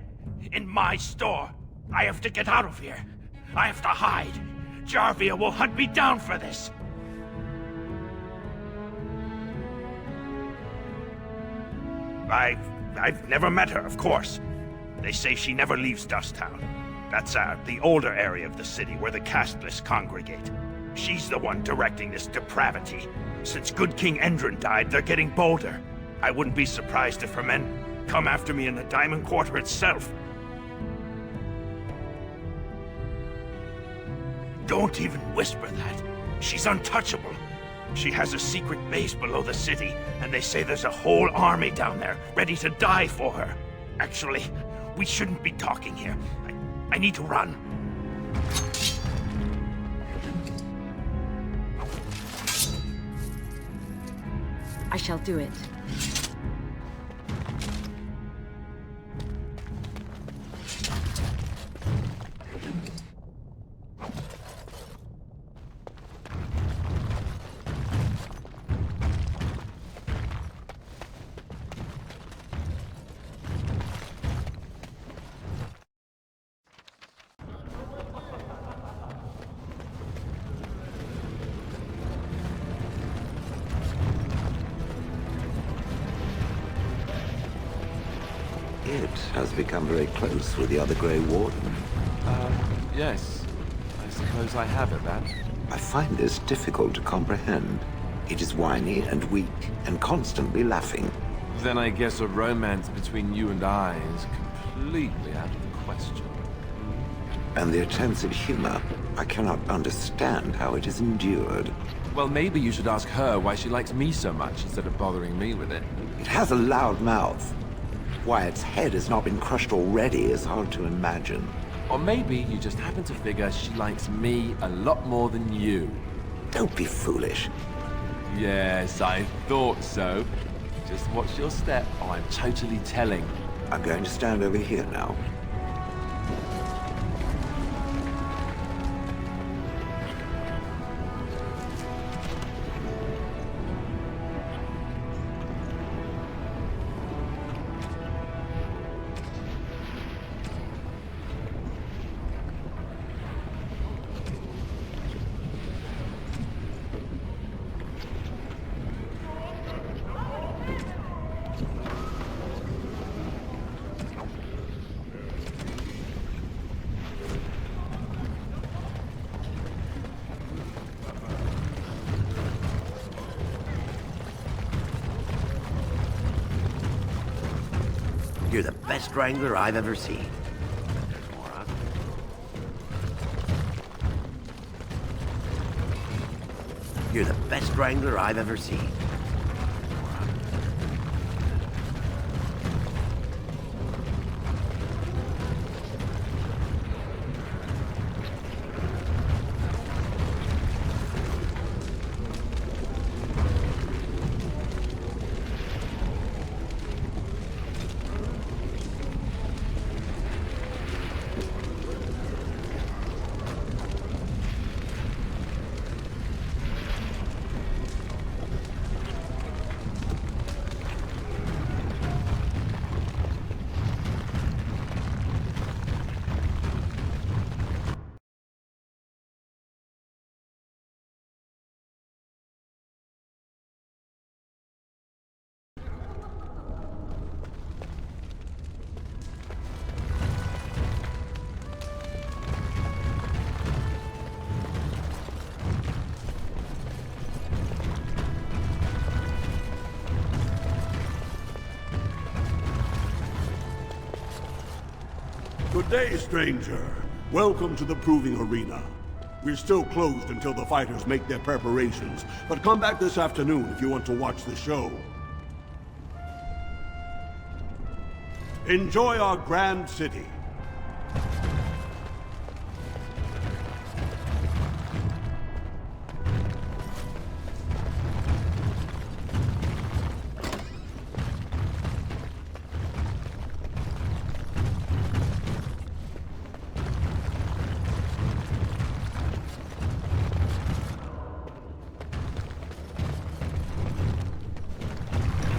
In my store! I have to get out of here! I have to hide! Jarvia will hunt me down for this! I've never met her, of course. They say she never leaves Dusttown. That's the older area of the city where the casteless congregate. She's the one directing this depravity. Since good King Endrin died, they're getting bolder. I wouldn't be surprised if her men come after me in the Diamond Quarter itself. Don't even whisper that. She's untouchable. She has a secret base below the city, and they say there's a whole army down there, ready to die for her. Actually, we shouldn't be talking here. I need to run. I shall do it. It has become very close with the other Grey Warden. Yes. I suppose I have at that. I find this difficult to comprehend. It is whiny and weak, and constantly laughing. Then I guess a romance between you and I is completely out of the question. And the attempts at humor, I cannot understand how it is endured. Well, maybe you should ask her why she likes me so much instead of bothering me with it. It has a loud mouth. Why its head has not been crushed already is hard to imagine. Or maybe you just happen to figure she likes me a lot more than you. Don't be foolish. Yes, I thought so. Just watch your step, or I'm totally telling. I'm going to stand over here now. You're the best wrangler I've ever seen. You're the best wrangler I've ever seen. Good day, stranger. Welcome to the Proving Arena. We're still closed until the fighters make their preparations, but come back this afternoon if you want to watch the show. Enjoy our grand city.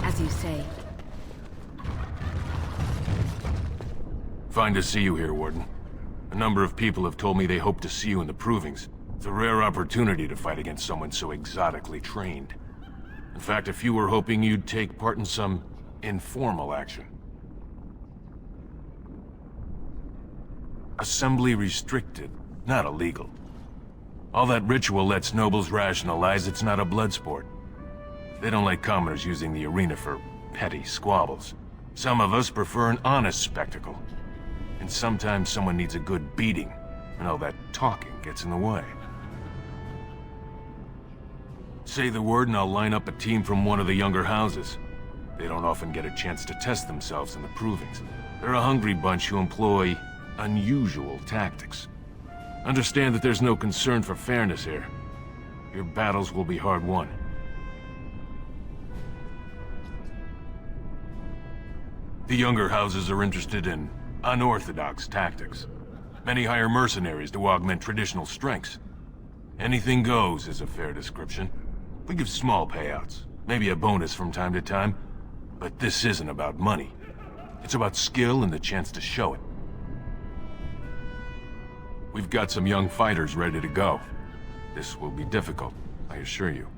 As you say. Fine to see you here, Warden. A number of people have told me they hope to see you in the Provings. It's a rare opportunity to fight against someone so exotically trained. In fact, a few were hoping you'd take part in some informal action. Assembly restricted, not illegal. All that ritual lets nobles rationalize it's not a blood sport. They don't like commoners using the arena for petty squabbles. Some of us prefer an honest spectacle. And sometimes someone needs a good beating, and all that talking gets in the way. Say the word and I'll line up a team from one of the younger houses. They don't often get a chance to test themselves in the provings. They're a hungry bunch who employ unusual tactics. Understand that there's no concern for fairness here. Your battles will be hard won. The younger houses are interested in unorthodox tactics. Many hire mercenaries to augment traditional strengths. Anything goes is a fair description. We give small payouts, maybe a bonus from time to time, but this isn't about money. It's about skill and the chance to show it. We've got some young fighters ready to go. This will be difficult, I assure you.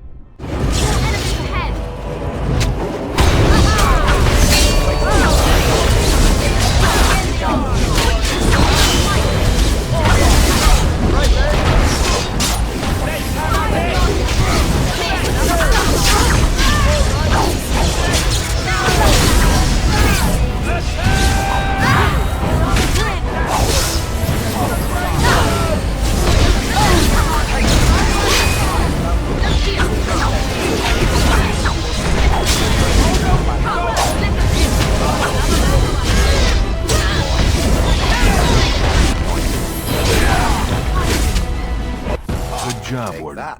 Good job, Warden.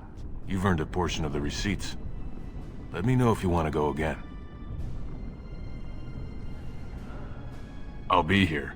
You've earned a portion of the receipts. Let me know if you want to go again. I'll be here.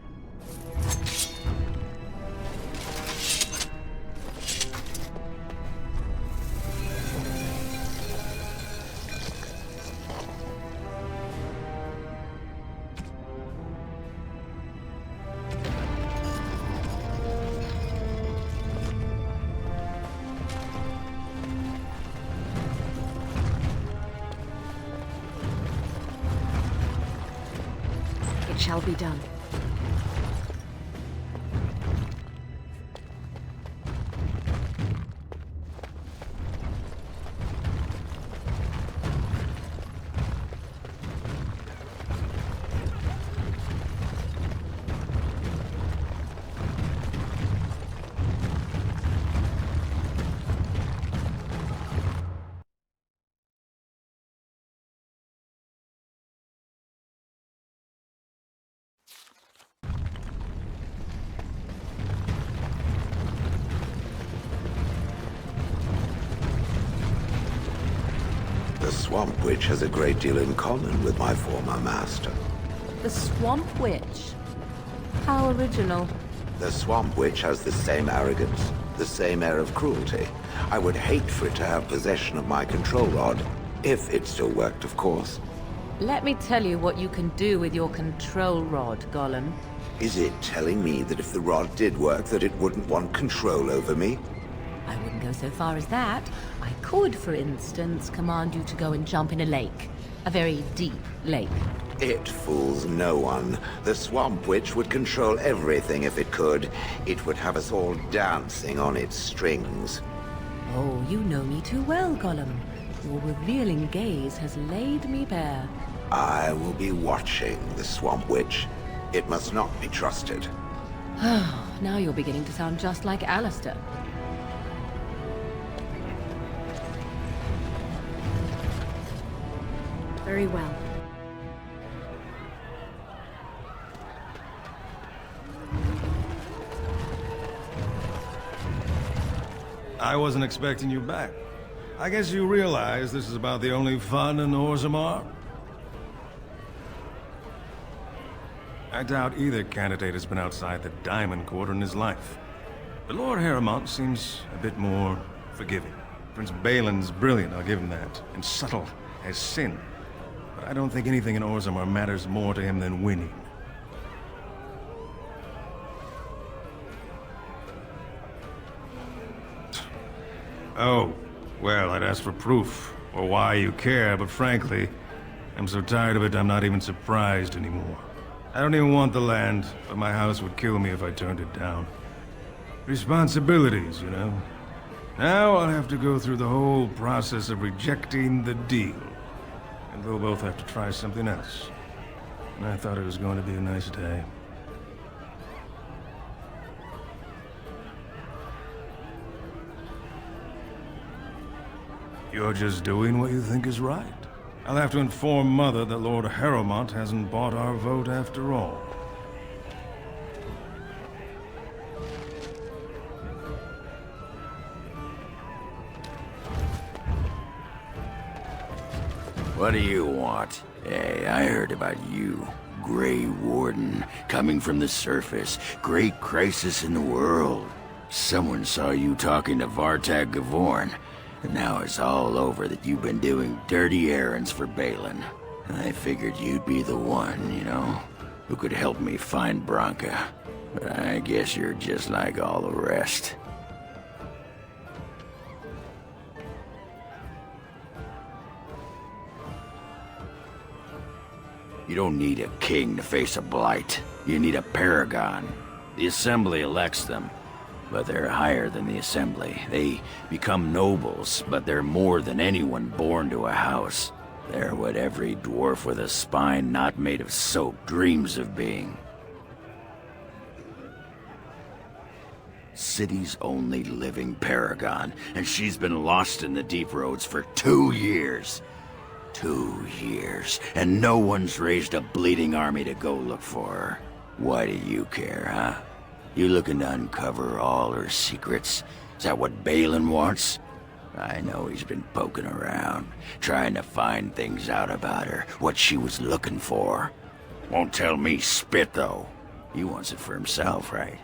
It shall be done. The Swamp Witch has a great deal in common with my former master. The Swamp Witch? How original. The Swamp Witch has the same arrogance, the same air of cruelty. I would hate for it to have possession of my control rod, if it still worked, of course. Let me tell you what you can do with your control rod, Gollum. Is it telling me that if the rod did work, that it wouldn't want control over me? I wouldn't go so far as that. I could, for instance, command you to go and jump in a lake. A very deep lake. It fools no one. The Swamp Witch would control everything if it could. It would have us all dancing on its strings. Oh, you know me too well, Gollum. Your revealing gaze has laid me bare. I will be watching the Swamp Witch. It must not be trusted. Now you're beginning to sound just like Alistair. Very well. I wasn't expecting you back. I guess you realize this is about the only fun in Orzammar? I doubt either candidate has been outside the Diamond Quarter in his life. But Lord Harrowmont seems a bit more forgiving. Prince Balin's brilliant, I'll give him that, and subtle as sin. But I don't think anything in Orzammar matters more to him than winning. Oh, well, I'd ask for proof, or why you care, but frankly, I'm so tired of it I'm not even surprised anymore. I don't even want the land, but my house would kill me if I turned it down. Responsibilities, you know? Now I'll have to go through the whole process of rejecting the deal. And we'll both have to try something else. And I thought it was going to be a nice day. You're just doing what you think is right. I'll have to inform Mother that Lord Harrowmont hasn't bought our vote after all. What do you want? Hey, I heard about you. Grey Warden, coming from the surface. Great crisis in the world. Someone saw you talking to Vartag Gavorn, and now it's all over that you've been doing dirty errands for Balin. I figured you'd be the one, you know, who could help me find Branka. But I guess you're just like all the rest. You don't need a king to face a blight. You need a paragon. The Assembly elects them, but they're higher than the Assembly. They become nobles, but they're more than anyone born to a house. They're what every dwarf with a spine not made of soap dreams of being. City's only living paragon, and she's been lost in the deep roads for 2 years. 2 years, and no one's raised a bleeding army to go look for her. Why do you care, huh? You looking to uncover all her secrets? Is that what Balin wants? I know he's been poking around, trying to find things out about her, what she was looking for. Won't tell me spit, though. He wants it for himself, right?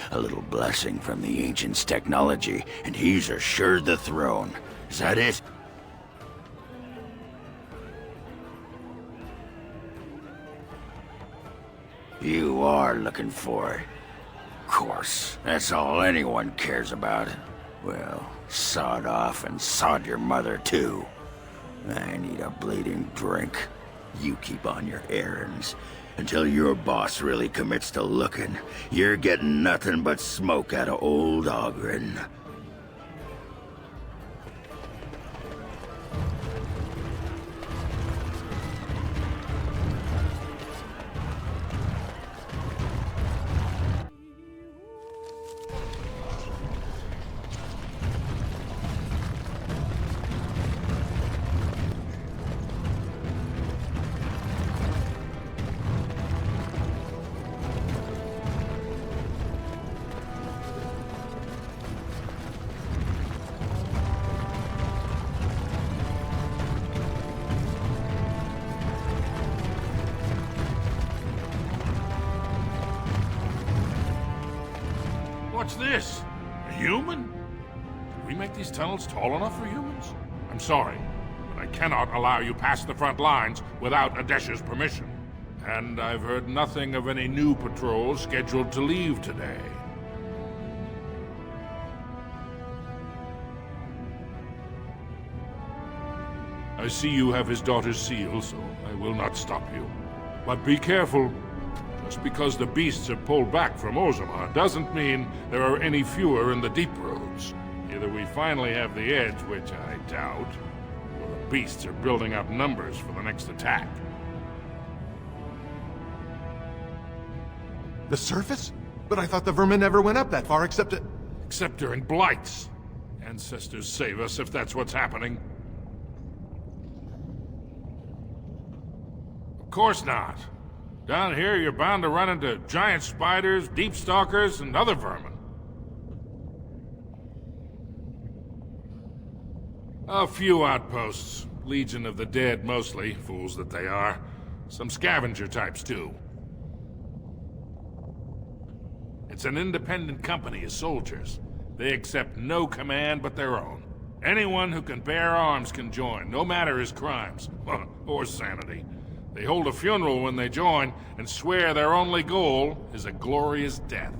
A little blessing from the Ancients' technology, and he's assured the throne. Is that it? You are looking for it. Of course, that's all anyone cares about. Well, sod off and sod your mother too. I need a bleeding drink. You keep on your errands. Until your boss really commits to looking, you're getting nothing but smoke out of old Oghren. What's this? A human? Did we make these tunnels tall enough for humans? I'm sorry, but I cannot allow you past the front lines without Adesh's permission. And I've heard nothing of any new patrols scheduled to leave today. I see you have his daughter's seal, so I will not stop you. But be careful. Just because the beasts have pulled back from Orzammar doesn't mean there are any fewer in the deep roads. Either we finally have the edge, which I doubt, or the beasts are building up numbers for the next attack. The surface? But I thought the vermin never went up that far except during blights. Ancestors save us if that's what's happening. Of course not. Down here, you're bound to run into giant spiders, deep stalkers, and other vermin. A few outposts. Legion of the Dead, mostly. Fools that they are. Some scavenger types, too. It's an independent company of soldiers. They accept no command but their own. Anyone who can bear arms can join, no matter his crimes, or sanity. They hold a funeral when they join, and swear their only goal is a glorious death.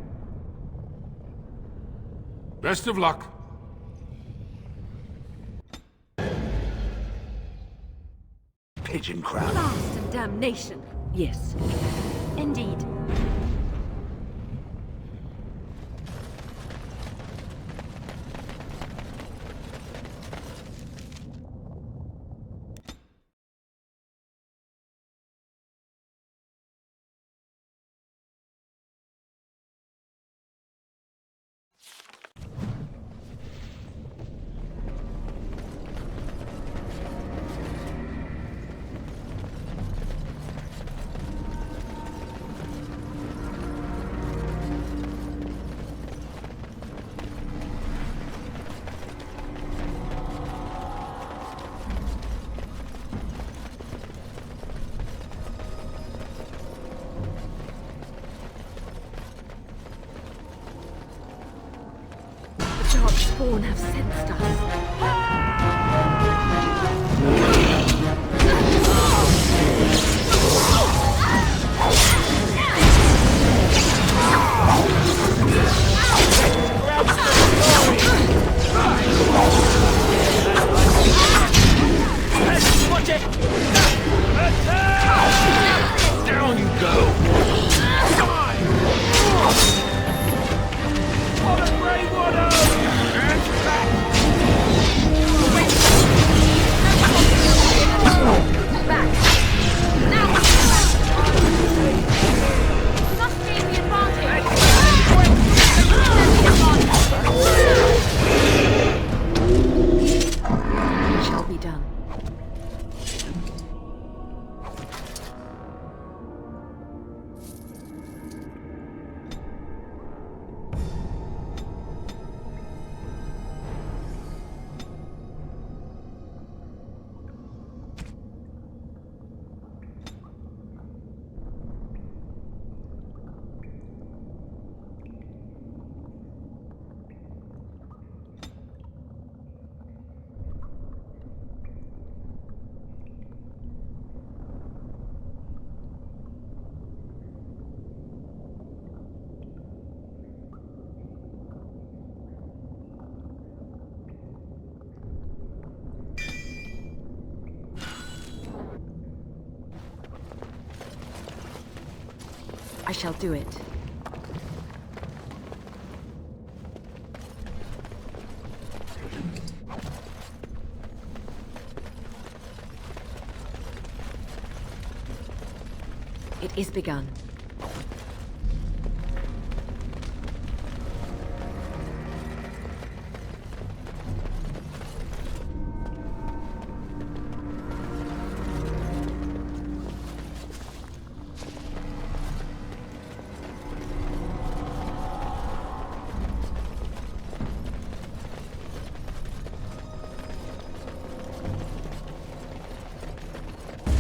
Best of luck. Raging Crown. Blast and damnation. Yes. Indeed. Darkspawn have sensed us. Watch it! Down you go! What a brave one! Back! Now! Just gain the advantage! It shall be done. I shall do it. It is begun.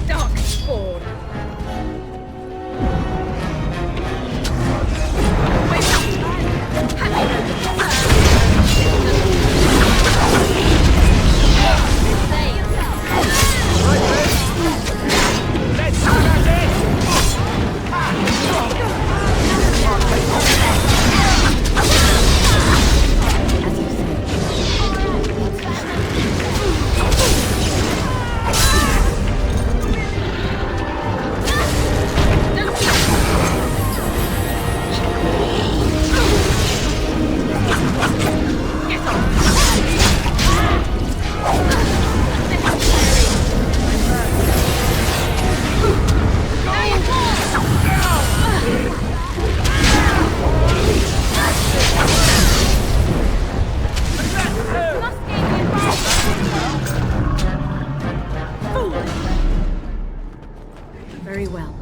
Darkspawn! Very well.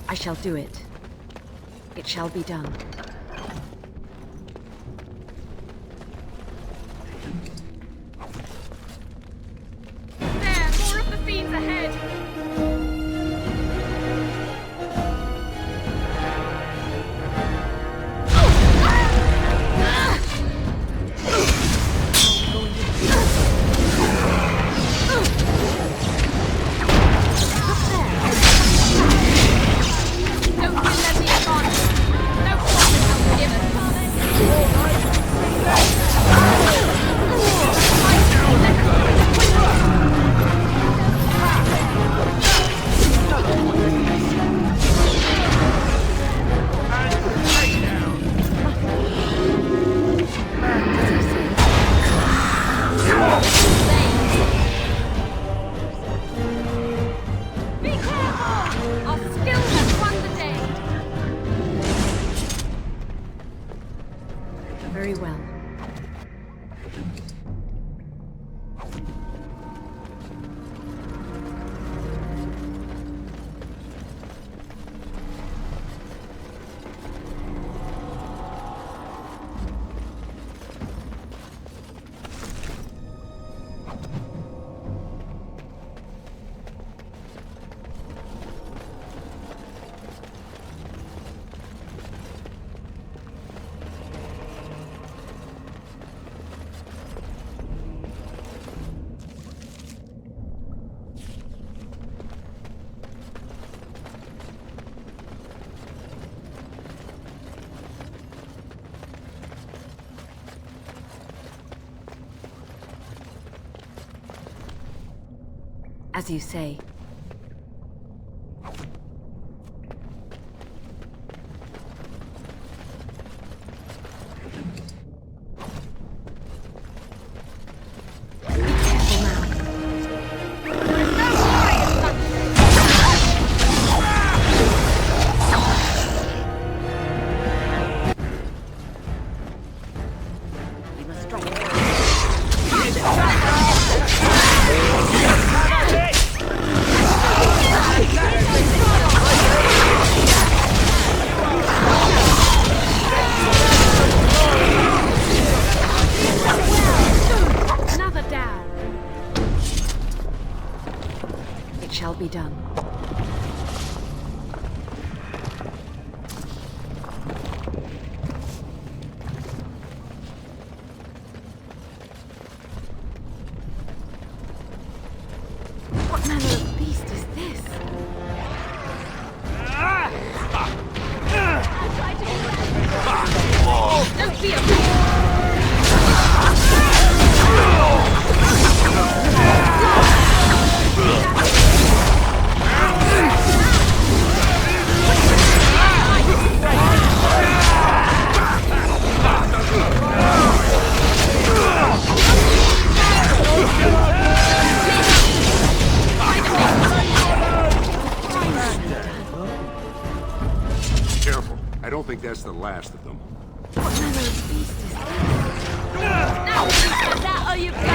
I shall do it. It shall be done. There, more of the fiends ahead! As you say. Be done. What manner of beast is this? Don't be afraid. Careful. I don't think that's the last of them. What manner of beast is this? Now, is that all you've got?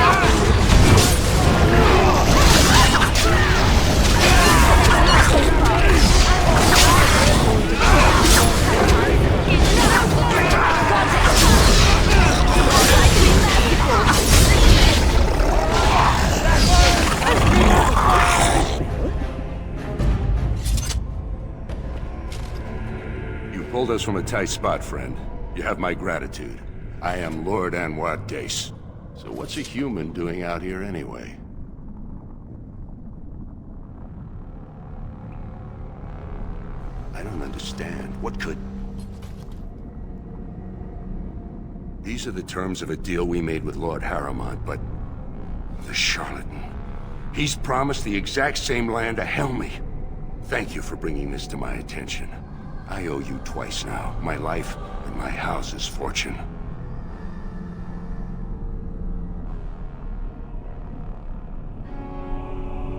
You pulled us from a tight spot, friend. You have my gratitude. I am Lord Anwar Dace. So what's a human doing out here anyway? I don't understand. What could... These are the terms of a deal we made with Lord Harrowmont, but... the charlatan. He's promised the exact same land to Helmy. Thank you for bringing this to my attention. I owe you twice now. My life and my house's fortune.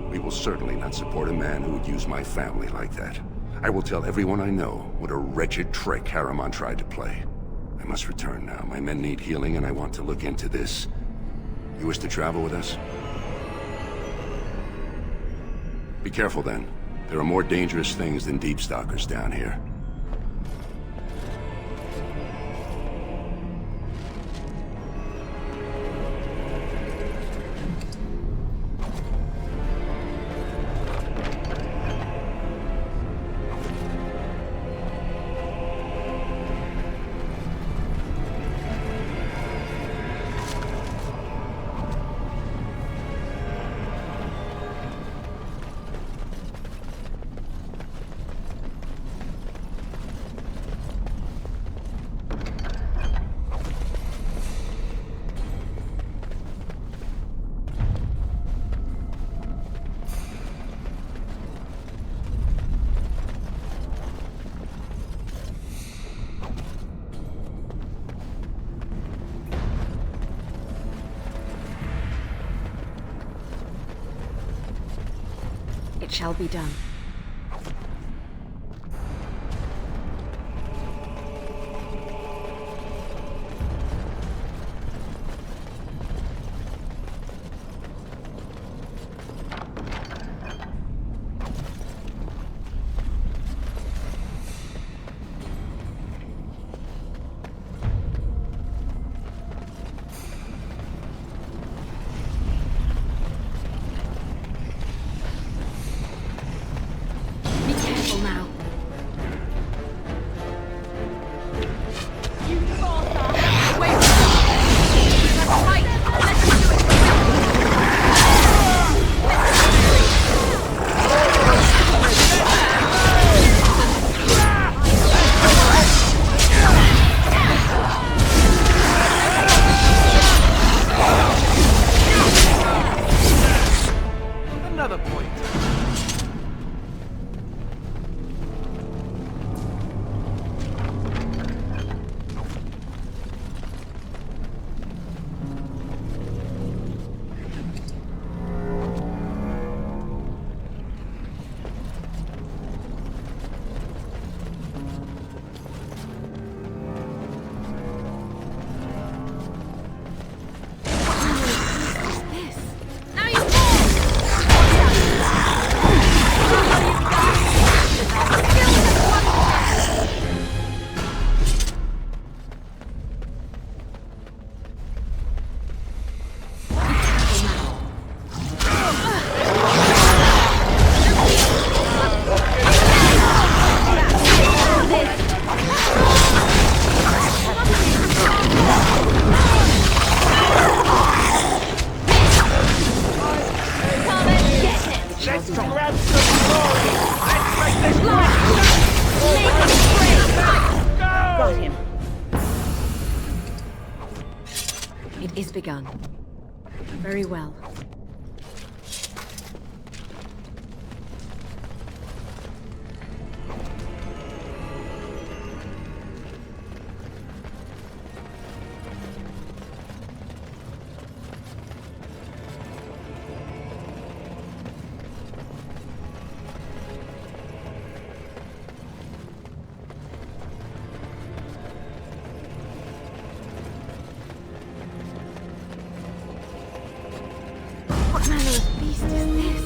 We will certainly not support a man who would use my family like that. I will tell everyone I know what a wretched trick Harrowmont tried to play. I must return now. My men need healing and I want to look into this. You wish to travel with us? Be careful then. There are more dangerous things than deep stalkers down here. It shall be done. It is begun. Very well. What manner of beast is this?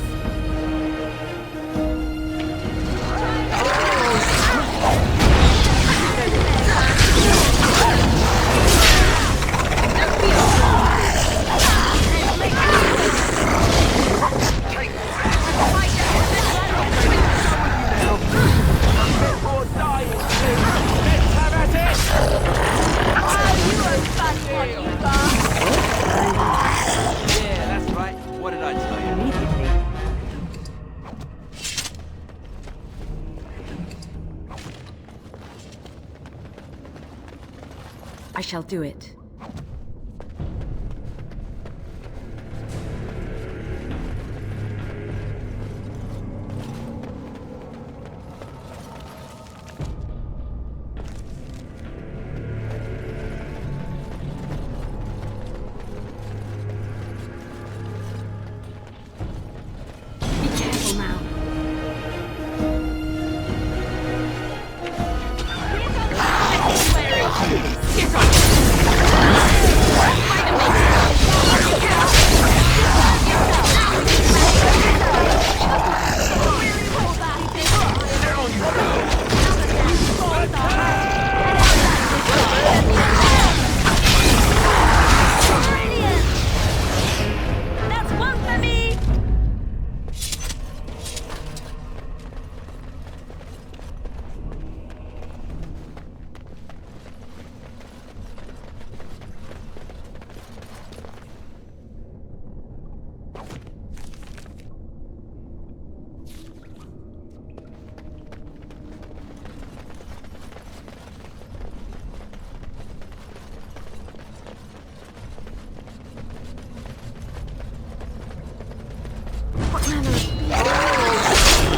Yeah, that's right. What did I tell you? Immediately. I shall do it. Be careful now. That's one for me! What manner of beast?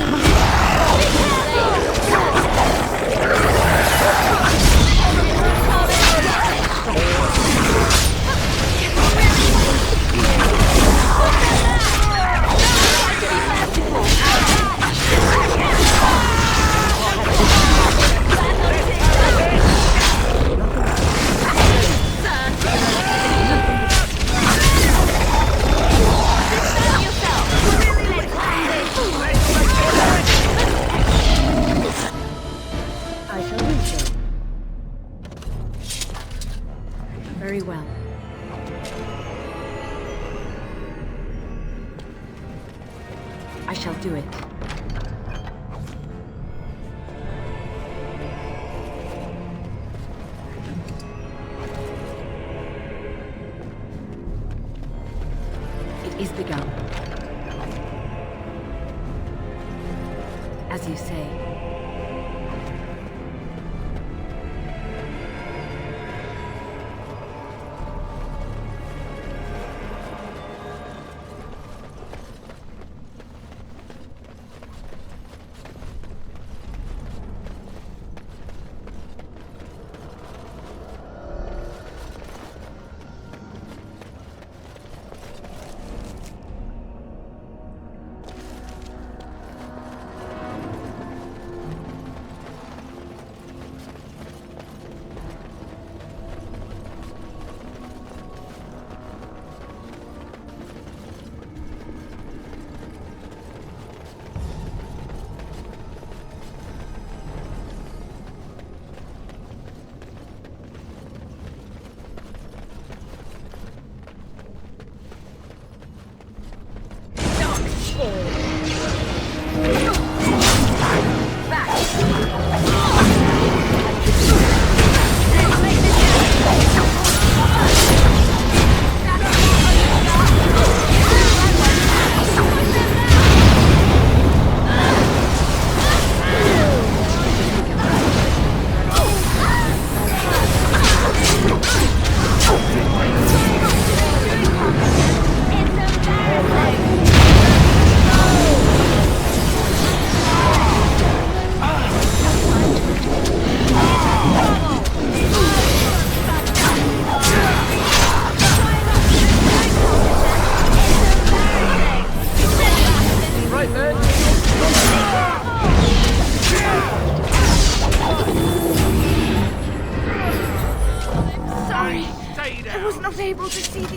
I shall do so. Very well. I shall do it. It is begun. As you say.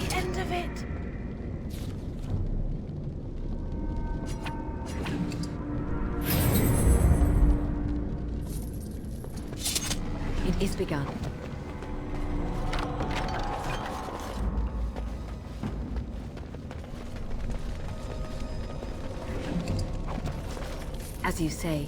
the end of it. It is begun. As you say.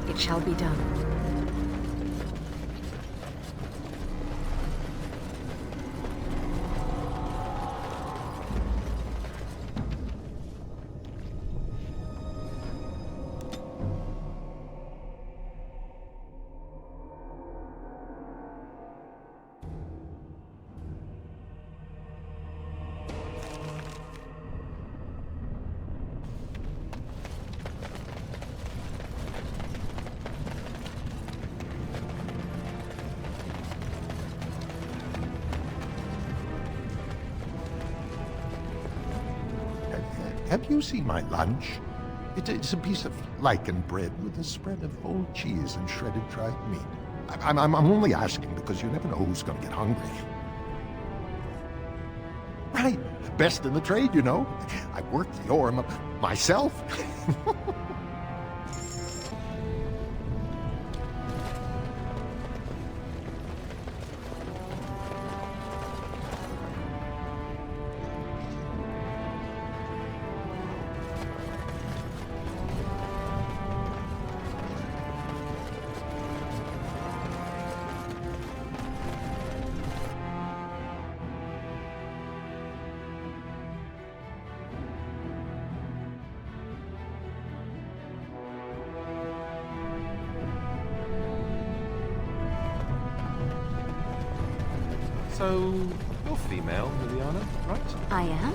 It shall be done. Have you seen my lunch? It's a piece of lichen bread with a spread of old cheese and shredded dried meat. I'm only asking because you never know who's going to get hungry. Right, best in the trade, you know. I worked the Orzammar myself. So, you're female, Liliana, right? I am?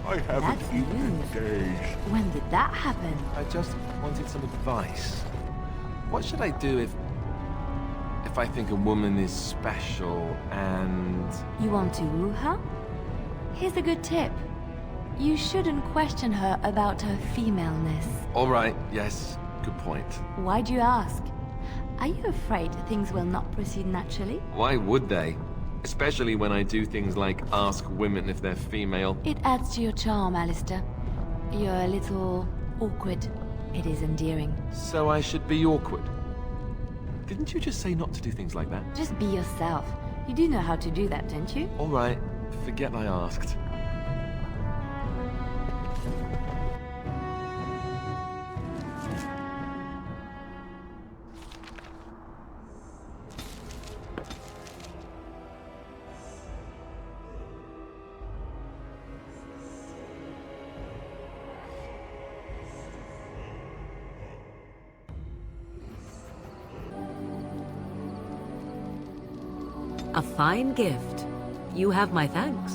I haven't That's eaten in news. days. When did that happen? I just wanted some advice. What should I do if I think a woman is special and... You want to woo her? Here's a good tip. You shouldn't question her about her femaleness. All right, yes, good point. Why do you ask? Are you afraid things will not proceed naturally? Why would they? Especially when I do things like ask women if they're female. It adds to your charm, Alistair. You're a little awkward. It is endearing. So I should be awkward? Didn't you just say not to do things like that? Just be yourself. You do know how to do that, don't you? All right, forget I asked. A fine gift. You have my thanks.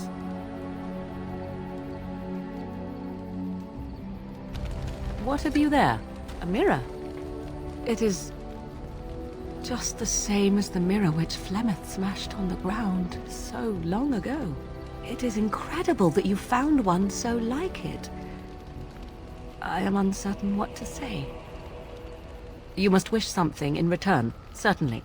What have you there? A mirror? It is just the same as the mirror which Flemeth smashed on the ground so long ago. It is incredible that you found one so like it. I am uncertain what to say. You must wish something in return, certainly.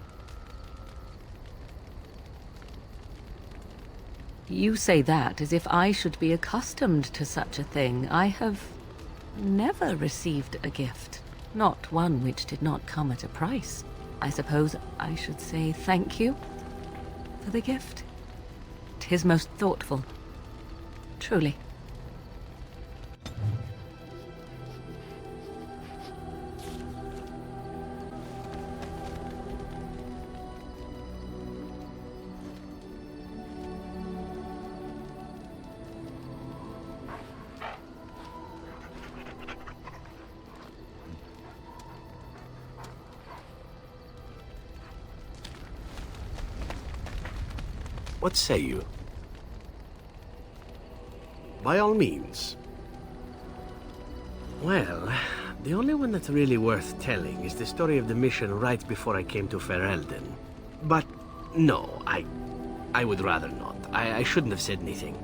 You say that as if I should be accustomed to such a thing. I have never received a gift, not one which did not come at a price. I suppose I should say thank you for the gift. 'Tis most thoughtful, truly. What say you? By all means. Well, the only one that's really worth telling is the story of the mission right before I came to Ferelden. But no, I would rather not. I shouldn't have said anything.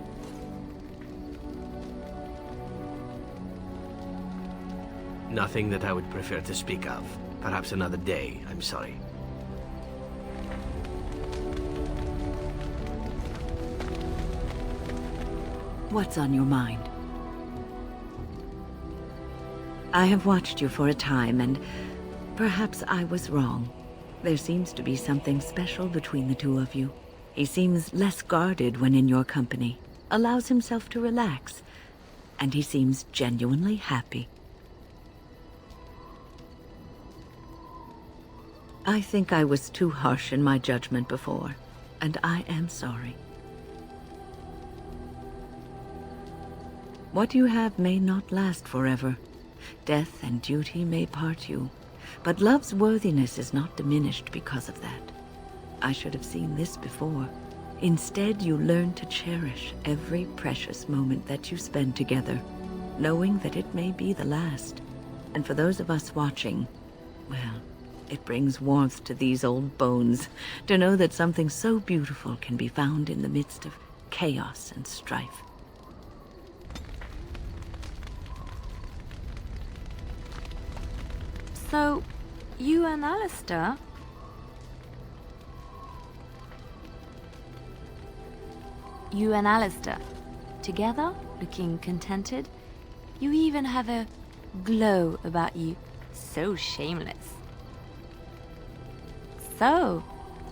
Nothing that I would prefer to speak of. Perhaps another day, I'm sorry. What's on your mind? I have watched you for a time, and perhaps I was wrong. There seems to be something special between the two of you. He seems less guarded when in your company, allows himself to relax, and he seems genuinely happy. I think I was too harsh in my judgment before, and I am sorry. What you have may not last forever. Death and duty may part you, but love's worthiness is not diminished because of that. I should have seen this before. Instead, you learn to cherish every precious moment that you spend together, knowing that it may be the last. And for those of us watching, well, it brings warmth to these old bones to know that something so beautiful can be found in the midst of chaos and strife. So, you and Alistair? You and Alistair, together, looking contented? You even have a glow about you. So shameless. So,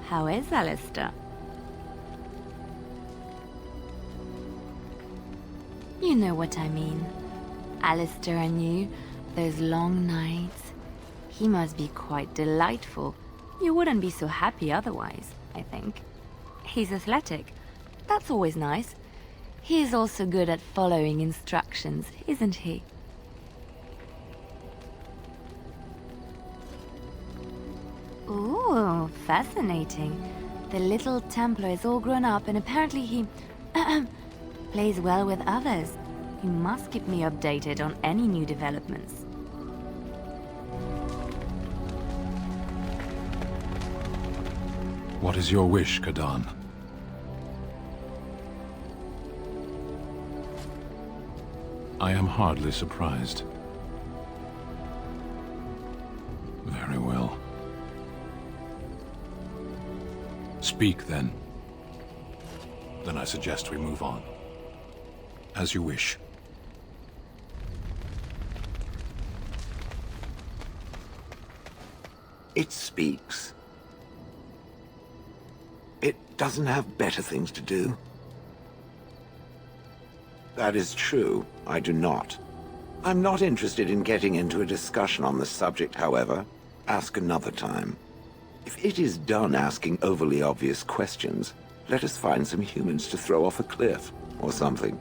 how is Alistair? You know what I mean. Alistair and you, those long nights. He must be quite delightful. You wouldn't be so happy otherwise, I think. He's athletic. That's always nice. He is also good at following instructions, isn't he? Ooh, fascinating. The little Templar is all grown up and apparently he plays well with others. You must keep me updated on any new developments. What is your wish, Kadan? I am hardly surprised. Very well. Speak, then. Then I suggest we move on. As you wish. It speaks. It doesn't have better things to do. That is true. I do not. I'm not interested in getting into a discussion on the subject, however. Ask another time. If it is done asking overly obvious questions, let us find some humans to throw off a cliff, or something.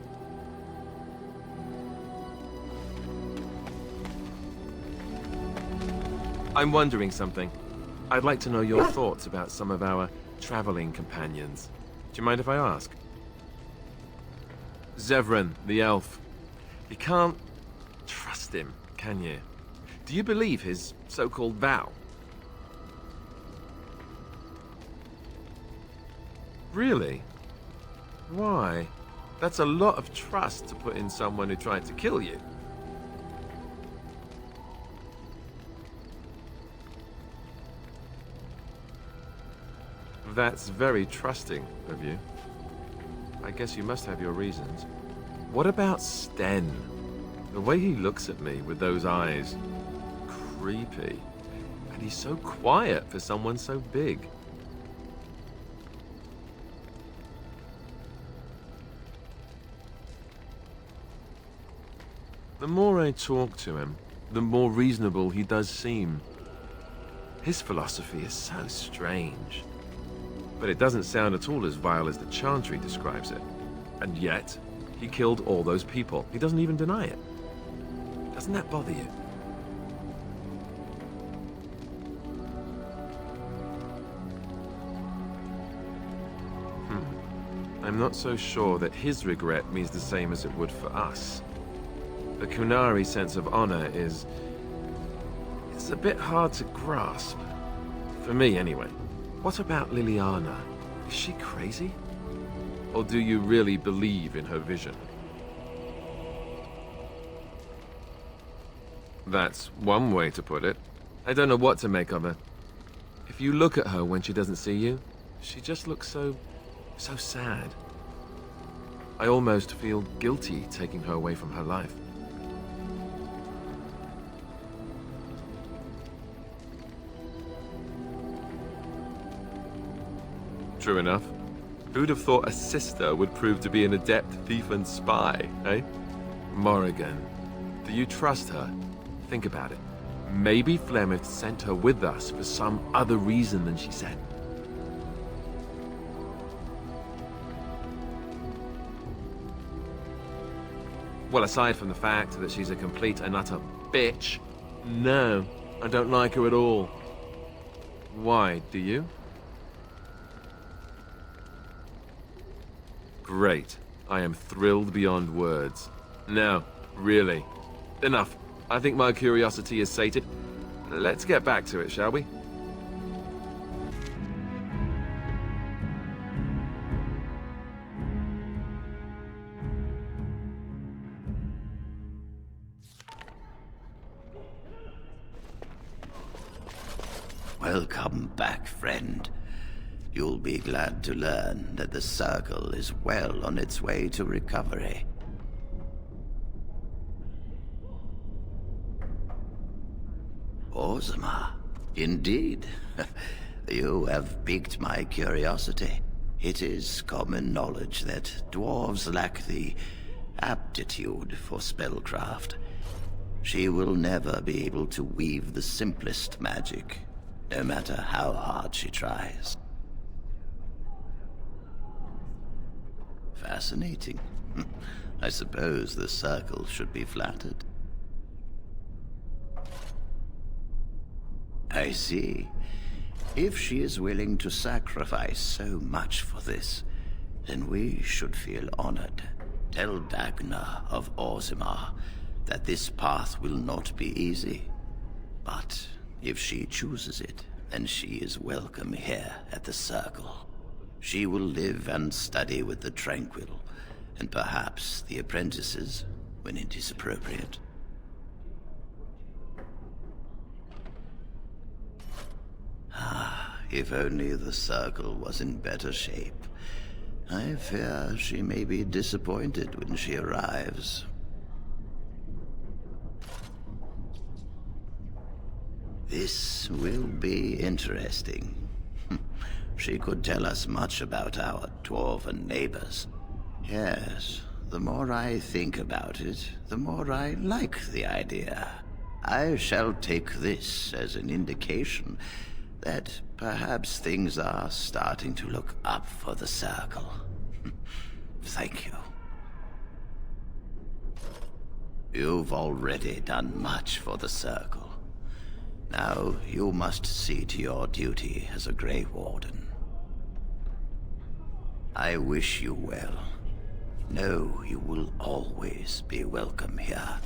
I'm wondering something. I'd like to know your thoughts about some of our traveling companions. Do you mind if I ask? Zevran, the elf. You can't trust him, can you? Do you believe his so-called vow? Really? Why? That's a lot of trust to put in someone who tried to kill you. That's very trusting of you. I guess you must have your reasons. What about Sten? The way he looks at me with those eyes. Creepy. And he's so quiet for someone so big. The more I talk to him, the more reasonable he does seem. His philosophy is so strange. But it doesn't sound at all as vile as the Chantry describes it. And yet, he killed all those people. He doesn't even deny it. Doesn't that bother you? I'm not so sure that his regret means the same as it would for us. The Kunari sense of honor is a bit hard to grasp. For me, anyway. What about Liliana? Is she crazy? Or do you really believe in her vision? That's one way to put it. I don't know what to make of her. If you look at her when she doesn't see you, she just looks so sad. I almost feel guilty taking her away from her life. True enough. Who'd have thought a sister would prove to be an adept thief and spy, eh? Morrigan, do you trust her? Think about it. Maybe Flemeth sent her with us for some other reason than she said. Well, aside from the fact that she's a complete and utter bitch, no, I don't like her at all. Why, do you? Great. I am thrilled beyond words. Now, really. Enough. I think my curiosity is sated. Let's get back to it, shall we? Welcome back, friend. You'll be glad to learn that the Circle is well on its way to recovery. Orzammar, indeed. You have piqued my curiosity. It is common knowledge that dwarves lack the aptitude for spellcraft. She will never be able to weave the simplest magic, no matter how hard she tries. Fascinating. I suppose the Circle should be flattered. I see. If she is willing to sacrifice so much for this, then we should feel honored. Tell Dagna of Orzammar that this path will not be easy. But if she chooses it, then she is welcome here at the Circle. She will live and study with the Tranquil, and perhaps the apprentices, when it is appropriate. If only the Circle was in better shape. I fear she may be disappointed when she arrives. This will be interesting. She could tell us much about our dwarven neighbors. Yes, the more I think about it, the more I like the idea. I shall take this as an indication that perhaps things are starting to look up for the Circle. Thank you. You've already done much for the Circle. Now you must see to your duty as a Grey Warden. I wish you well. Know you will always be welcome here.